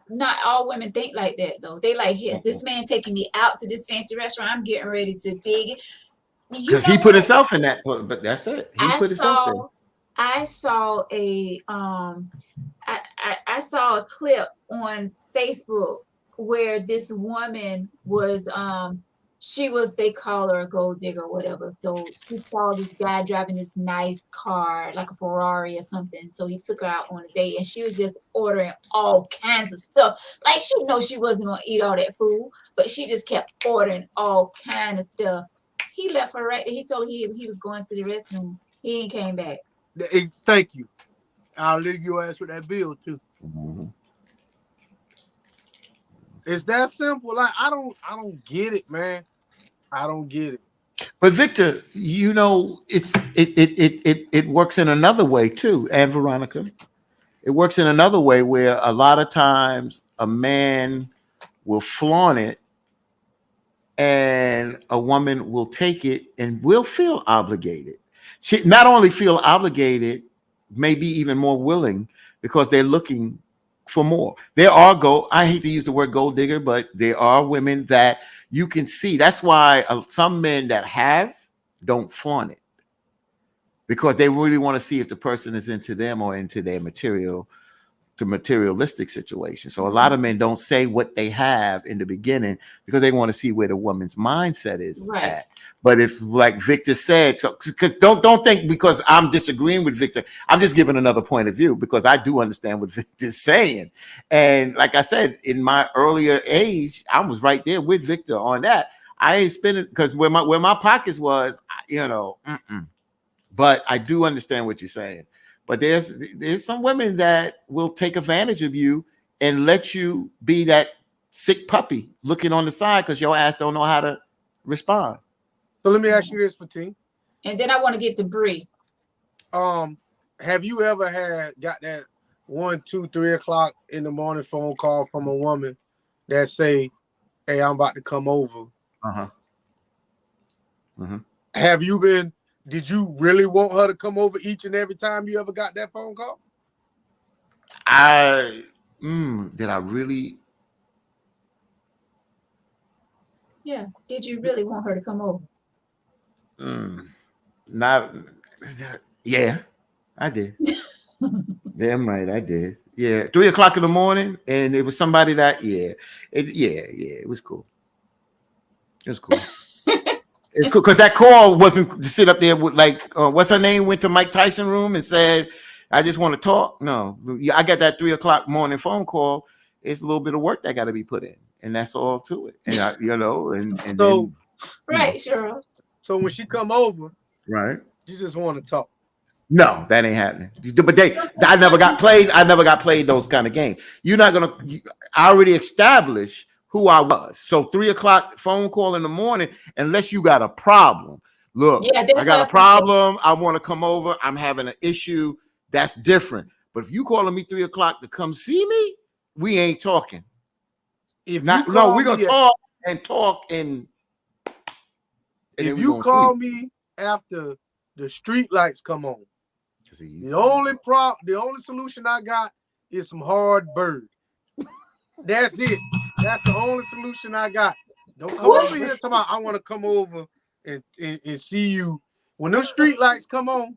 not all women think like that, though. They like, this man taking me out to this fancy restaurant. I'm getting ready to dig it. Because he put himself in that, but that's it. He put himself in. I saw a I saw a clip on Facebook where this woman was they call her a gold digger or whatever. So she saw this guy driving this nice car, like a Ferrari or something. So he took her out on a date, and she was just ordering all kinds of stuff. Like, she know she wasn't gonna eat all that food, but she just kept ordering all kind of stuff. He left her right there. He told her he was going to the restroom. He ain't came back. Hey, thank you. I'll leave your ass with that bill too. Mm-hmm. It's that simple. Like, I don't get it, man. I don't get it. But Victor, it works in another way too, and Veronica. It works in another way where a lot of times a man will flaunt it, and a woman will take it and will feel obligated. She not only feel obligated, maybe even more willing, because they're looking for more. There are I hate to use the word gold digger, but there are women that you can see. That's why some men that don't flaunt it, because they really want to see if the person is into them or into their materialistic situation. So a lot of men don't say what they have in the beginning because they want to see where the woman's mindset is at. But if, like Victor said, so don't think because I'm disagreeing with Victor, I'm just giving another point of view, because I do understand what Victor's saying. And like I said, in my earlier age, I was right there with Victor on that. I ain't spending, because where my pockets was, But I do understand what you're saying. But there's some women that will take advantage of you and let you be that sick puppy looking on the side because your ass don't know how to respond. So let me ask you this, Fatine. And then I want to get to Bree. Have you ever got that 1, 2, 3 o'clock in the morning phone call from a woman that say, "Hey, I'm about to come over"? Did you really want her to come over each and every time you ever got that phone call? Did I really? Yeah. Did you really want her to come over? Yeah, I did. Damn right, I did. Yeah, 3 o'clock in the morning, and it was somebody that, it was cool. It was cool. It's cool because that call wasn't to sit up there with what's her name, went to Mike Tyson room and said, "I just want to talk." No, I got that 3 o'clock morning phone call. It's a little bit of work that got to be put in, and that's all to it. And and so, right, sure. So when she come over, right, you just want to talk. No, that ain't happening. But I never got played those kind of games. You're not gonna. I already established who I was. So 3 o'clock phone call in the morning, unless you got a problem. Look, I got a problem. I want to come over. I'm having an issue. That's different. But if you calling me 3 o'clock to come see me, we ain't talking. If Not you no, call we're gonna me talk and if then we you gonna call sleep. me after the street lights come on, See, the only solution I got is some hard bird. That's it. That's the only solution I got. Don't come over here talking about I want to come over and see you. When those street lights come on,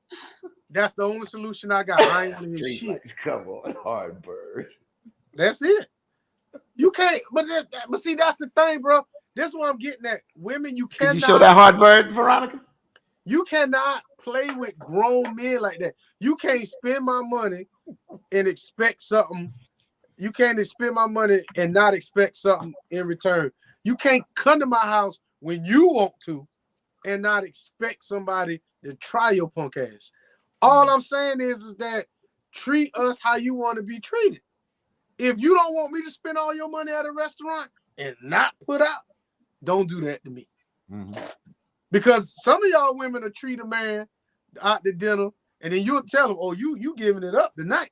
that's the only solution I got. I ain't want to hear street shit. lights come on, hard bird. That's it. You can't, but see, that's the thing, bro. This is what I'm getting at. Women, you cannot. Could you show that hard bird, Veronica? You cannot play with grown men like that. You can't spend my money and expect something. You can't spend my money and not expect something in return. You can't come to my house when you want to and not expect somebody to try your punk ass. All I'm saying is that treat us how you want to be treated. If you don't want me to spend all your money at a restaurant and not put out, don't do that to me. Mm-hmm. Because some of y'all women will treat a man out to dinner and then you'll tell him, oh, you giving it up tonight.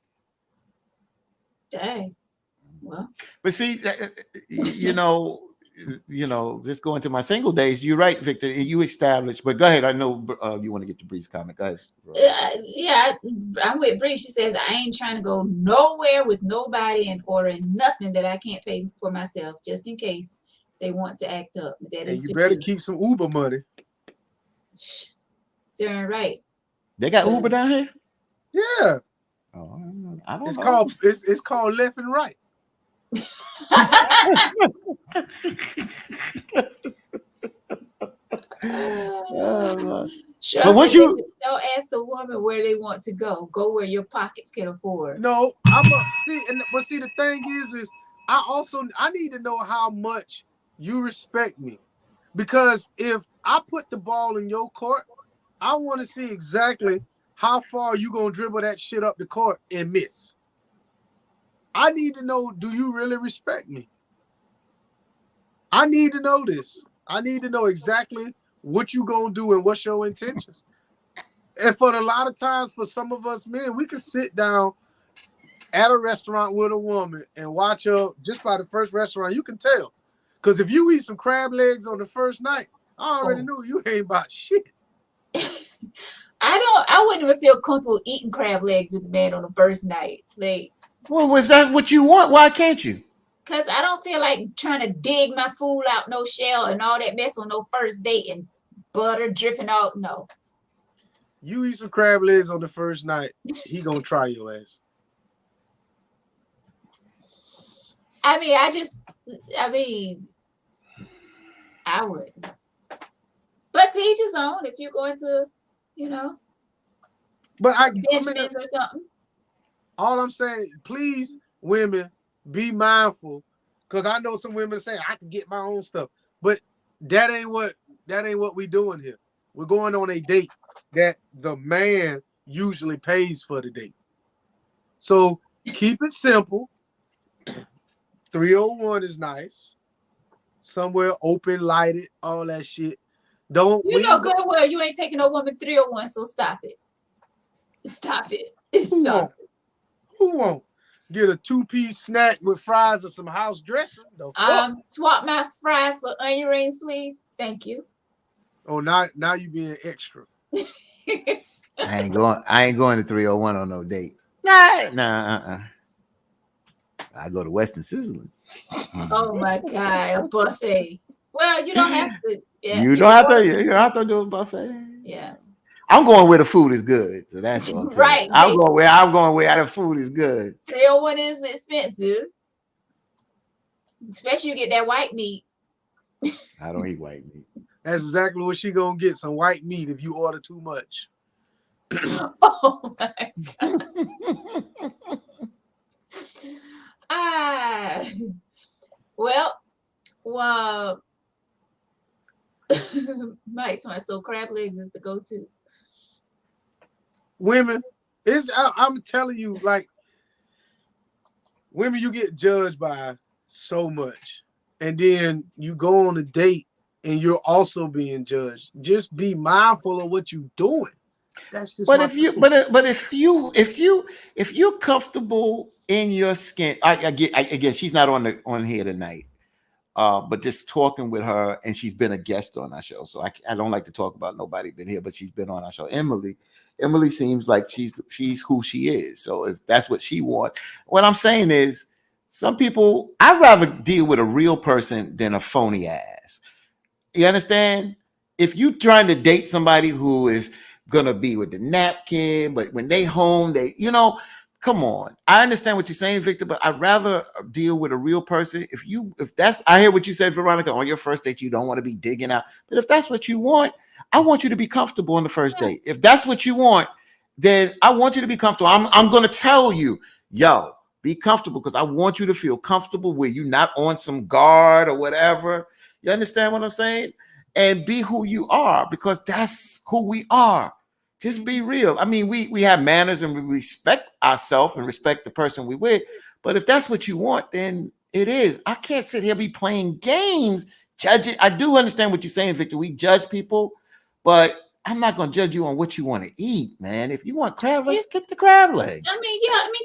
Dang. Well, but see, you know, just going to my single days. You're right, Victor. You established, but go ahead. I know you want to get to Bree's comment. Go ahead. Yeah, I'm with Bree. She says I ain't trying to go nowhere with nobody and ordering nothing that I can't pay for myself, just in case they want to act up. That is, you better keep some Uber money. Darn right. They got Uber down here. Yeah. Oh, I don't it's know. It's called left and right. But once you don't ask the woman where they want to go where your pockets can afford. No, see the thing is I need to know how much you respect me, because if I put the ball in your court, I want to see exactly how far you gonna dribble that shit up the court and miss. I need to know, do you really respect me? I need to know this. I need to know exactly what you gonna do and what's your intentions. And for a lot of times, for some of us men, we can sit down at a restaurant with a woman and watch her just by the first restaurant. You can tell. Because if you eat some crab legs on the first night, I already knew you ain't about shit. I wouldn't even feel comfortable eating crab legs with a man on the first night. Like, well, was that what you want? Why can't you? Because I don't feel like trying to dig my food out, no shell and all that mess on no first date and butter dripping out. No. You eat some crab legs on the first night, he gonna try your ass. I would. But to each his own. If you're going to, but Benjamins or something. All I'm saying, please, women, be mindful, because I know some women say I can get my own stuff, but that ain't what we doing here. We're going on a date that the man usually pays for the date. So keep it simple. 301 is nice. Somewhere open, lighted, all that shit. Good well, you ain't taking no woman 301, so stop it. Stop it. Who won't get a 2-piece snack with fries or some house dressing? Swap my fries for onion rings, please. Thank you. Oh, now you being extra. I ain't going to 301 on no date. Nah. I go to Western Sizzling. Oh my God, a buffet. Well, you don't have to. Yeah, you don't have to do a buffet. Yeah. I'm going where the food is good. So that's what right. I'm going where the food is good. 301 is expensive. Especially you get that white meat. I don't eat white meat. That's exactly what she gonna get, some white meat if you order too much. Oh my God. Well, Mike, so crab legs is the go-to. Women, I'm telling you, like, women, you get judged by so much, and then you go on a date and you're also being judged. Just be mindful of what you're doing. That's just. But if you're comfortable in your skin. Again, she's not on here tonight. But just talking with her, and she's been a guest on our show. So I don't like to talk about nobody been here, but she's been on our show. Emily seems like she's who she is. So if that's what she wants, what I'm saying is, some people, I'd rather deal with a real person than a phony ass. You understand? If you trying to date somebody who is gonna be with the napkin, but when they home, come on. I understand what you're saying, Victor, but I'd rather deal with a real person. I hear what you said, Veronica, on your first date, you don't want to be digging out. But if that's what you want, I want you to be comfortable on the first date. If that's what you want, then I want you to be comfortable. I'm going to tell you, yo, be comfortable, because I want you to feel comfortable where you're not on some guard or whatever. You understand what I'm saying? And be who you are, because that's who we are. Just be real. I mean, we have manners and we respect ourselves and respect the person we with. But if that's what you want, then it is. I can't sit here be playing games, judge it. I do understand what you're saying, Victor. We judge people, but I'm not going to judge you on what you want to eat, man. If you want crab legs, get the crab legs. I mean,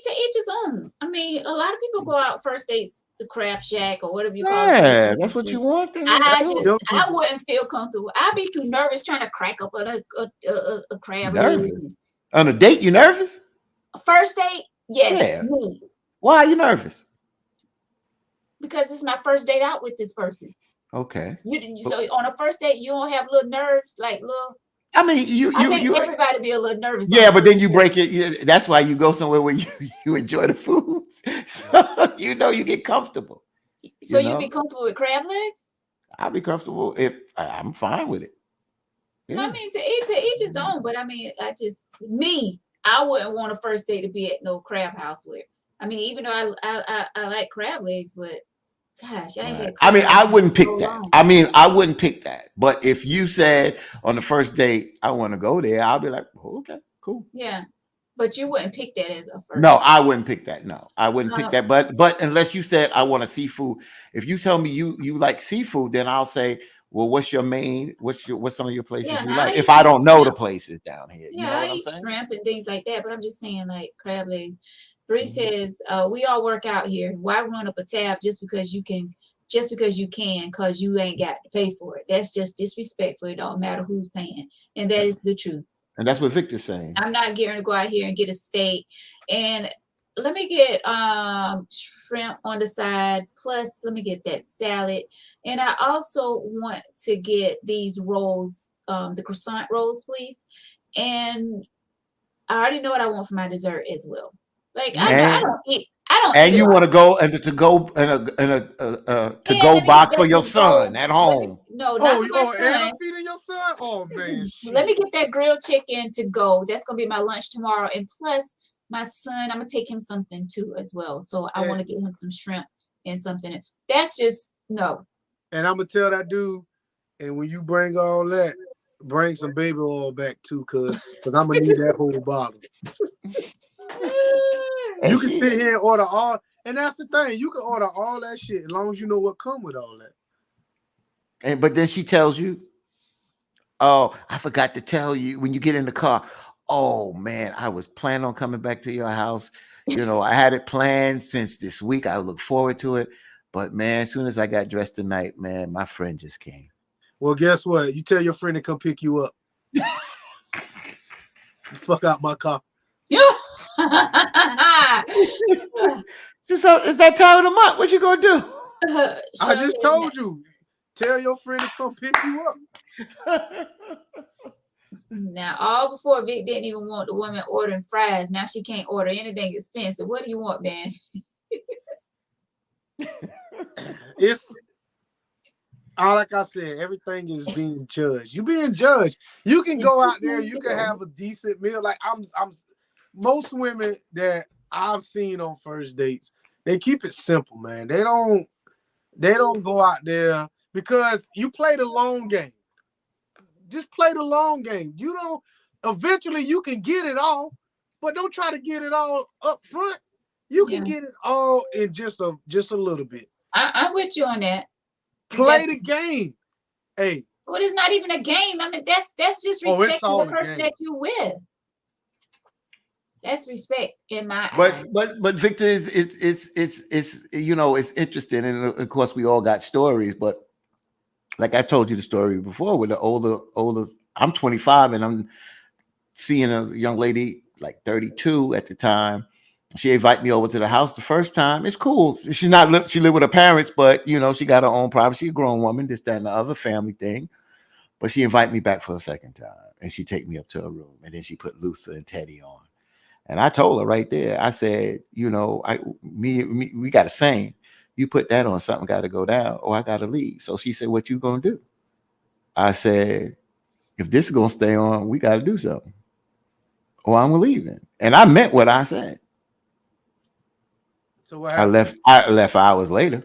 to each his own. I mean, a lot of people go out first dates to Crab Shack or whatever you call it. Yeah, that's what you want. I wouldn't feel comfortable. I'd be too nervous trying to crack up a crab. Nervous? On a date, you nervous? First date? Yes. Yeah. Me. Why are you nervous? Because it's my first date out with this person. Okay. So on a first date, you don't have little nerves, like little. I mean, I think everybody be a little nervous. Yeah, but then you break it. That's why you go somewhere where you enjoy the food, so you get comfortable. So you be comfortable with crab legs? I'll be comfortable if I'm fine with it. Yeah. I mean, to each his own. But I mean, I wouldn't want a first date to be at no crab house with. I mean, even though I like crab legs, but. Gosh, I wouldn't pick that. I wouldn't pick that. But if you said on the first date, I want to go there, I'll be like, oh, okay, cool. Yeah. But you wouldn't pick that as a first No, date. I wouldn't pick that. No, I wouldn't pick that. But unless you said I want a seafood, if you tell me you like seafood, then I'll say, well, what's some of your places you like? If I don't know the places down here. Yeah, I eat shrimp and things like that, but I'm just saying, like, crab legs. Bree says, we all work out here. Why run up a tab just because you can, because you ain't got to pay for it? That's just disrespectful. It don't matter who's paying. And that is the truth. And that's what Victor's saying. I'm not getting to go out here and get a steak. And let me get shrimp on the side. Plus, let me get that salad. And I also want to get these rolls, the croissant rolls, please. And I already know what I want for my dessert as well. Like I don't eat. And you want to go and to go box for your son at home. No, not for my son. Feeding your son? Oh man. Let me get that grilled chicken to go. That's gonna be my lunch tomorrow. And plus, my son, I'm gonna take him something too as well. So I want to get him some shrimp and something. That's just no. And I'm gonna tell that dude. And when you bring all that, bring some baby oil back too, because I'm gonna need that whole bottle. You can sit here and order all, and that's the thing. You can order all that shit as long as you know what come with all that. But then she tells you, "Oh, I forgot to tell you when you get in the car. Oh man, I was planning on coming back to your house. I had it planned since this week. I look forward to it. But man, as soon as I got dressed tonight, man, my friend just came. Well, guess what? You tell your friend to come pick you up. Fuck out my car. So it's that time of the month. What you gonna do? I just told you. Tell your friend to come pick you up. Now, all before Vic didn't even want the woman ordering fries. Now she can't order anything expensive. What do you want, man? It's like I said, everything is being judged. You being judged. You can go out there, you can have a decent meal. Like I'm most women that I've seen on first dates, they keep it simple, man. They don't go out there because you play the long game. Just play the long game. Eventually you can get it all, but don't try to get it all up front. You can get it all in just a little bit. I'm with you on that. Play the game. Hey. Well, it's not even a game. I mean, that's just respecting the person that you with. That's respect in my eyes. But Victor is you know, it's interesting, and of course we all got stories, but like I told you the story before with the older. I'm 25 and I'm seeing a young lady like 32 at the time. She invited me over to the house the first time. It's cool. She lived with her parents, but you know, she got her own privacy, a grown woman, this, that, and the other family thing. But she invited me back for a second time, and she take me up to her room, and then she put Luther and Teddy on. And I told her right there, I said, you know, we got a saying, you put that on, something got to go down, or I got to leave. So she said, what you gonna do? I said, if this is gonna stay on, we got to do something, or I'm leaving. And I meant what I said. So what happened? I left hours later.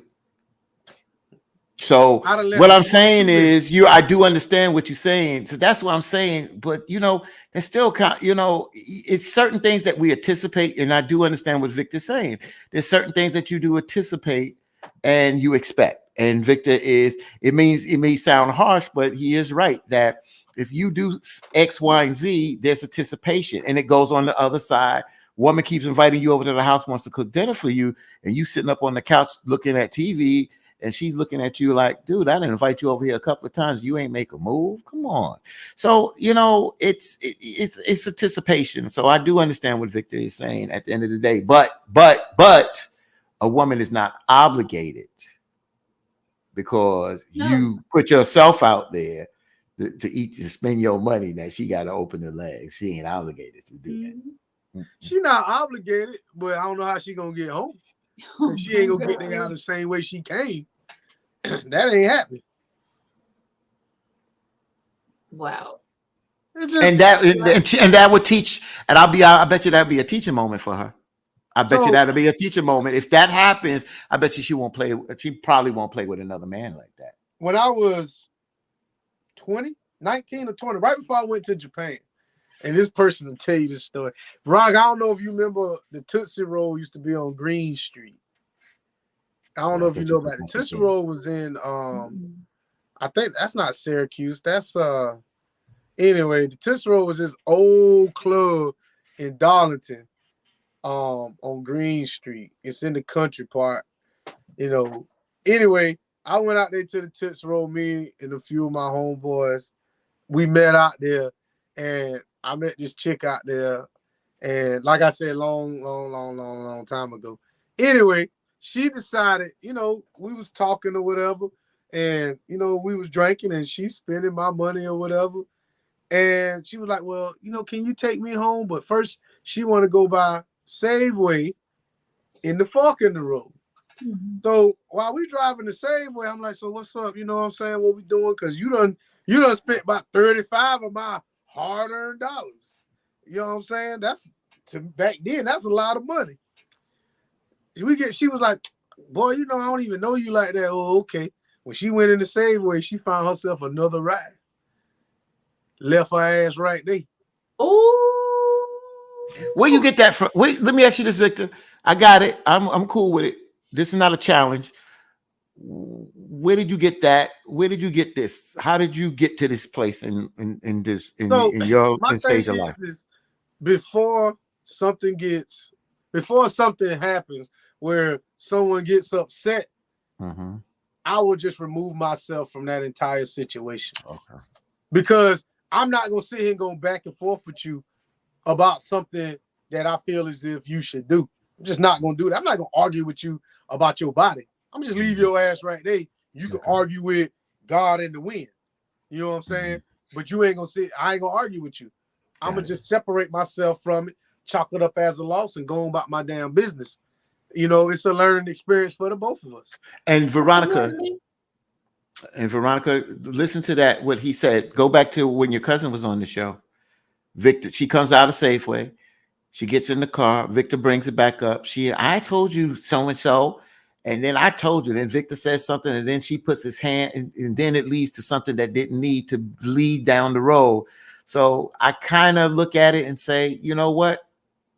So what I'm saying is, I do understand what you're saying. So that's what I'm saying. But you know, there's still, you know, it's certain things that we anticipate, and I do understand what Victor's saying. There's certain things that you do anticipate and you expect. And Victor it may sound harsh, but he is right that if you do X, Y, and Z, there's anticipation, and it goes on the other side. Woman keeps inviting you over to the house, wants to cook dinner for you, and you sitting up on the couch looking at TV. And she's looking at you like, dude, I didn't invite you over here a couple of times. You ain't make a move. Come on. So, you know, it's anticipation. So I do understand what Victor is saying at the end of the day. But a woman is not obligated because you put yourself out there to spend your money that she got to open her legs. She ain't obligated to do that. Mm-hmm. She's not obligated, but I don't know how she gonna get home. She ain't gonna get there out the same way she came. That ain't happening. Wow. And that would teach, and I bet you that'd be a teaching moment for her. I bet you that'll be a teaching moment. If that happens, I bet you she probably won't play with another man like that. When I was 19 or 20, right before I went to Japan, and this person will tell you this story. Rock, I don't know if you remember the Tootsie Roll used to be on Green Street. I don't know if you know about it. Tootsie Roll was in I think that's not Syracuse. That's anyway, the Tootsie Roll was this old club in Darlington on Green Street. It's in the country part, you know. Anyway, I went out there to the Tootsie Roll, me and a few of my homeboys. We met out there, and I met this chick out there, and like I said, long time ago. Anyway, she decided, you know, we was talking or whatever, and, you know, we was drinking, and she's spending my money or whatever. And she was like, well, you know, can you take me home? But first, she want to go by Safeway in the Fork in the Road. Mm-hmm. So while we driving the Safeway, I'm like, so what's up? You know what I'm saying? What we doing? Because you done spent about 35 of my hard-earned dollars. You know what I'm saying? Back then, that's a lot of money. She was like, boy, you know, I don't even know you like that. Oh, okay. When she went in the Safeway, she found herself another ride. Left her ass right there. Oh. Where you get that from? Wait, let me ask you this, Victor. I got it. I'm cool with it. This is not a challenge. Where did you get that? Where did you get this? How did you get to this place in your stage of life? Before something happens where someone gets upset, mm-hmm. I will just remove myself from that entire situation. Okay. Because I'm not gonna sit here and go back and forth with you about something that I feel as if you should do. I'm just not gonna do that. I'm not gonna argue with you about your body. I'm just leave your ass right there. You can argue with God and the wind. You know what I'm saying? Mm-hmm. But you ain't gonna I ain't gonna argue with you. I'm gonna just separate myself from it, chalk it up as a loss, and go about my damn business. You know, it's a learning experience for the both of us. And Veronica, listen to that, what he said. Go back to when your cousin was on the show. Victor, she comes out of Safeway. She gets in the car. Victor brings it back up. I told you so-and-so. And then I told you. Then Victor says something, and then she puts his hand, and then it leads to something that didn't need to lead down the road. So I kind of look at it and say, you know what?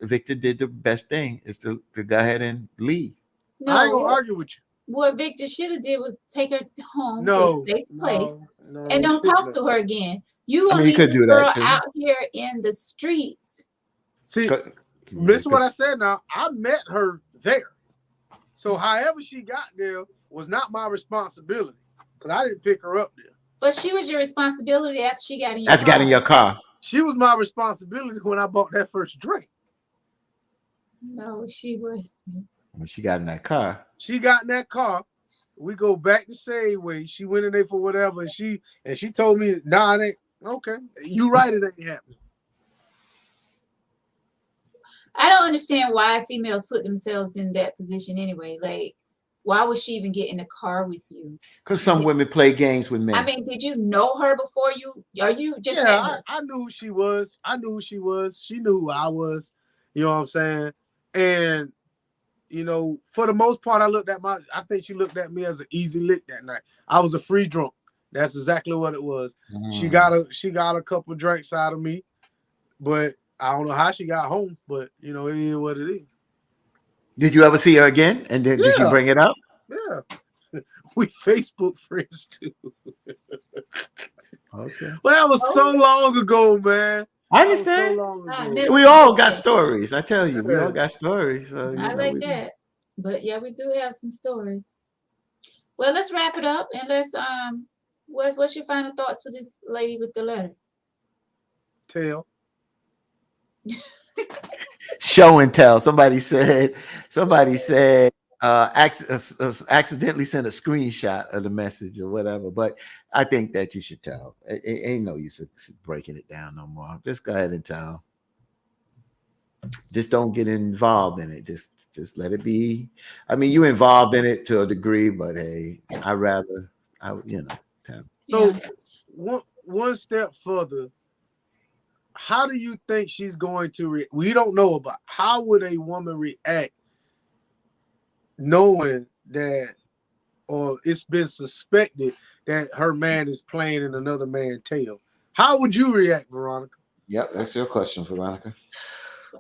Victor did the best thing, is to go ahead and leave. No, I ain't gonna argue with you. What Victor should have did was take her home to a safe place and don't talk to her again. You gonna leave the girl out here in the streets. See, Listen what I said now. I met her there. So however she got there was not my responsibility because I didn't pick her up there. But she was your responsibility after she got in your After car. got in your car. She was my responsibility when I bought that first drink. No, she was. When she got in that car. She got in that car. We go back to Safeway. She went in there for whatever, and she told me, "Nah, it ain't okay. You right, it ain't happening." I don't understand why females put themselves in that position anyway. Like, why would she even get in the car with you? Because some women play games with men. I mean, did you know her before you? Are you just? Yeah, I knew who she was. I knew who she was. She knew who I was. You know what I'm saying? And you know, for the most part, I think she looked at me as an easy lick that night. I was a free drunk. That's exactly what it was. She got a couple drinks out of me, but I don't know how she got home, but you know, it is what it is. Did you ever see her again? And then did she bring it up? Yeah. We Facebook friends too. Okay. Well, that was so long ago, man. I understand. So we all got stories. I tell you, we all got stories. So, I like that. But yeah, we do have some stories. Well, let's wrap it up and let's what's your final thoughts for this lady with the letter? Tell. Show and tell. Somebody said accidentally sent a screenshot of the message or whatever. But I think that you should tell. It ain't no use of breaking it down no more. Just go ahead and tell. Just don't get involved in it. Just let it be. I mean, you involved in it to a degree, but hey, tell. So one step further. How do you think she's going to we don't know about how would a woman react knowing that, or it's been suspected that her man is playing in another man's tail? How would you react, Veronica? Yep, that's your question, Veronica.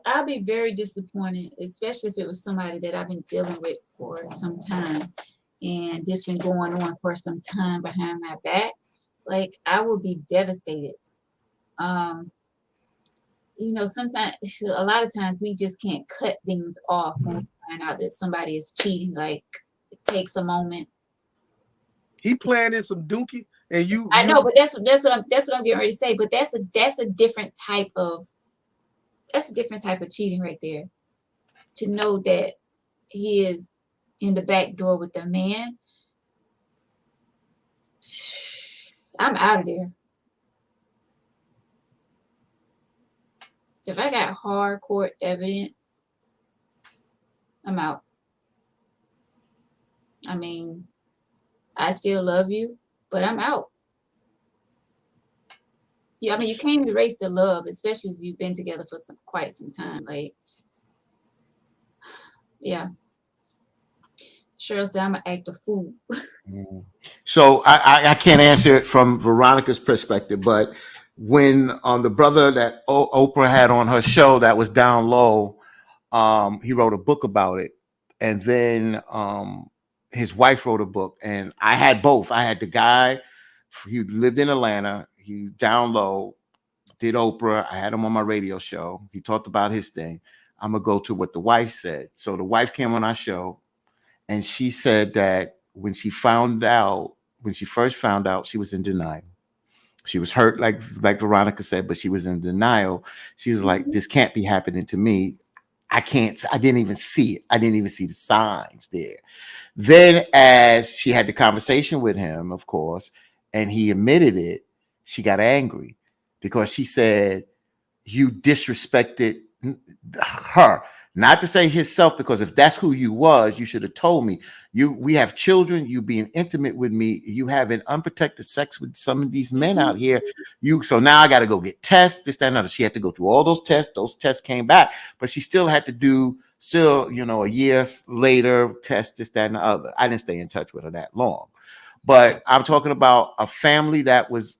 I'll be very disappointed, especially if it was somebody that I've been dealing with for some time and this been going on for some time behind my back. Like, I would be devastated. You know, sometimes, a lot of times we just can't cut things off when we find out that somebody is cheating. Like, it takes a moment. He playing in some dookie, and you. I know, but that's what I'm getting ready to say. But that's a different type of cheating right there. To know that he is in the back door with a man, I'm out of there. If I got hardcore evidence, I'm out. I mean, I still love you, but I'm out. Yeah, I mean, you can't erase the love, especially if you've been together for quite some time. Like, yeah. Cheryl said, I'm an act of fool. So I can't answer it from Veronica's perspective, but when the brother that Oprah had on her show that was down low, he wrote a book about it. And then his wife wrote a book. And I had both. I had the guy, he lived in Atlanta. He down low, did Oprah. I had him on my radio show. He talked about his thing. I'm going to go to what the wife said. So the wife came on our show and she said that when she first found out, she was in denial. She was hurt, like Veronica said, but she was in denial. She was like, this can't be happening to me. I didn't even see it. I didn't even see the signs there. Then as she had the conversation with him, of course, and he admitted it, she got angry because she said, you disrespected her. Not to say himself, because if that's who you was, you should have told me. We have children, you being intimate with me, you having unprotected sex with some of these men out here. So now I got to go get tests, this, that, and other. She had to go through all those tests. Those tests came back, but she still had to do, a year later, test, this, that, and the other. I didn't stay in touch with her that long. But I'm talking about a family that was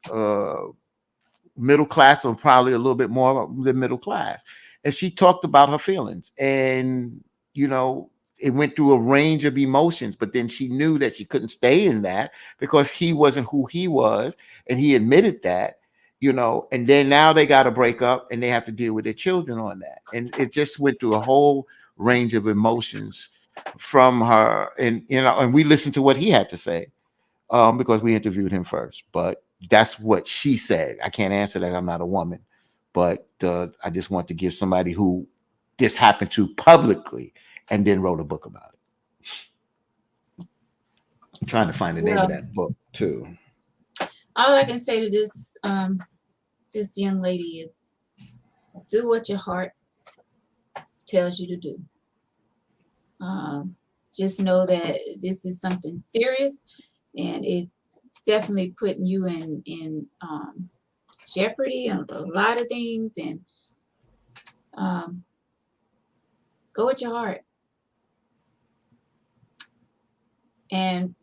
middle class, or probably a little bit more than middle class. And she talked about her feelings, and, it went through a range of emotions, but then she knew that she couldn't stay in that because he wasn't who he was. And he admitted that, and then now they got to break up and they have to deal with their children on that. And it just went through a whole range of emotions from her. And we listened to what he had to say because we interviewed him first. But that's what she said. I can't answer that. I'm not a woman. But I just want to give somebody who this happened to publicly and then wrote a book about it. I'm trying to find the name of that book too. All I can say to this this young lady is do what your heart tells you to do. Just know that this is something serious, and it's definitely putting you in jeopardy on a lot of things. And go with your heart. And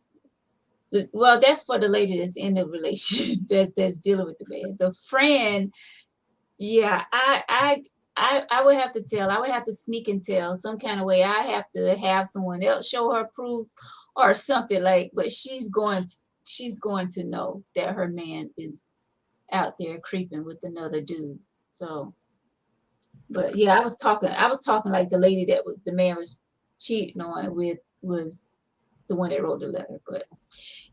well, that's for the lady that's in the relationship that's dealing with the man. The friend, yeah, I would have to tell. I would have to sneak and tell some kind of way. I have to have someone else show her proof or something but she's going to know that her man is out there creeping with another dude. So, but yeah, I was talking like the lady that the man was cheating on with was the one that wrote the letter. But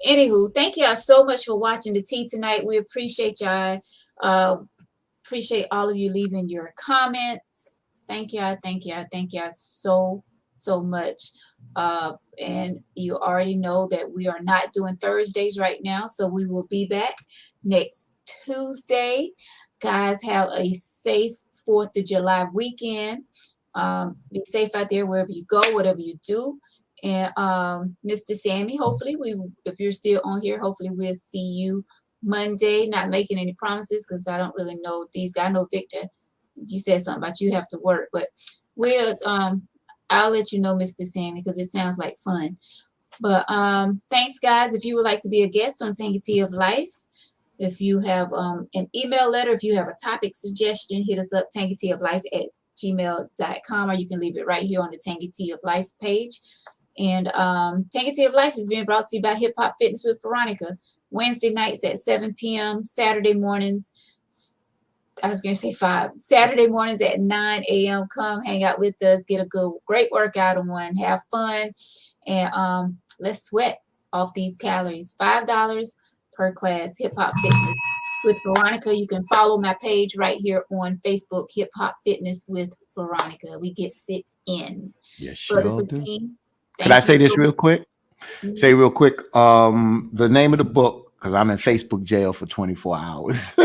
anywho, thank y'all so much for watching the tea tonight. We appreciate y'all. Appreciate all of you leaving your comments. Thank y'all so much. And you already know that we are not doing Thursdays right now, so we will be back next Tuesday. Guys, have a safe 4th of July weekend. Be safe out there wherever you go, whatever you do. And Mr. Sammy, hopefully if you're still on here, hopefully we'll see you Monday. Not making any promises because I don't really know these guys. I know Victor, you said something about you have to work, but I'll let you know, Mr. Sammy, because it sounds like fun. But thanks, guys. If you would like to be a guest on Tangy Tea of Life, if you have an email letter, if you have a topic suggestion, hit us up, tangyteaoflife@gmail.com, or you can leave it right here on the Tangy Tea of Life page. And Tangy Tea of Life is being brought to you by Hip Hop Fitness with Veronica. Wednesday nights at 7 p.m. Saturday mornings, I was going to say 5. Saturday mornings at 9 a.m. Come hang out with us, get a great workout on, have fun, and let's sweat off these calories. $5 per class, Hip Hop Fitness with Veronica. You can follow my page right here on Facebook, Hip Hop Fitness with Veronica. We get it in. Yes, sure do. Can I say this real quick? Mm-hmm. Say real quick, the name of the book, because I'm in Facebook jail for 24 hours.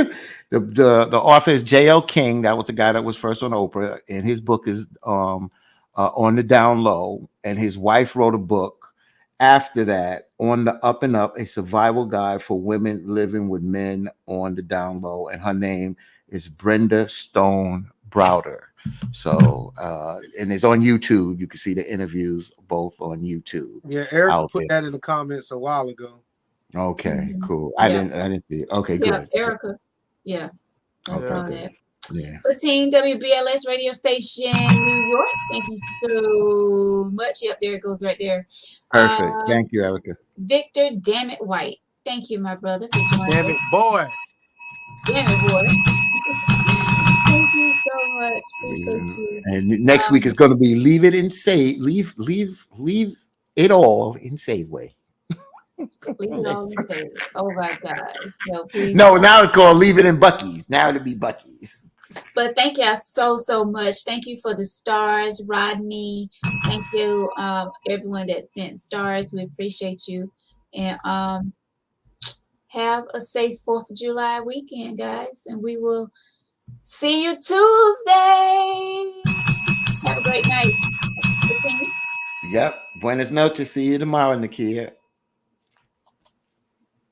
the author is J.L. King. That was the guy that was first on Oprah, and his book is On the Down Low. And his wife wrote a book after that, On the Up and Up, a survival guide for women living with men on the down low. And her name is Brenda Stone Browder. So and it's on YouTube. You can see the interviews both on YouTube. Yeah, Eric put that in the comments a while ago. Okay, cool. I didn't see it. Okay, good. Erica. Yeah. I saw that. Yeah. 14 WBLS radio station, New York. Thank you so much. Yep, there it goes right there. Perfect. Thank you, Erica. Victor Dammit White. Thank you, my brother, for joining us. Damn it, boy. Damn it, boy. Thank you so much. Appreciate you. And next week is going to be leave it all in Safeway. Leave it all in Safeway. Oh my God. No, please. No, now it's called Leave It in Buc-ee's. Now it'll be Buc-ee's. But thank y'all so much. Thank you for the stars, Rodney. Thank you, everyone that sent stars. We appreciate you. And have a safe 4th of July weekend, guys. And we will see you Tuesday. Have a great night. Yep. Buenas noches. See you tomorrow, Nakia.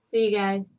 See you guys.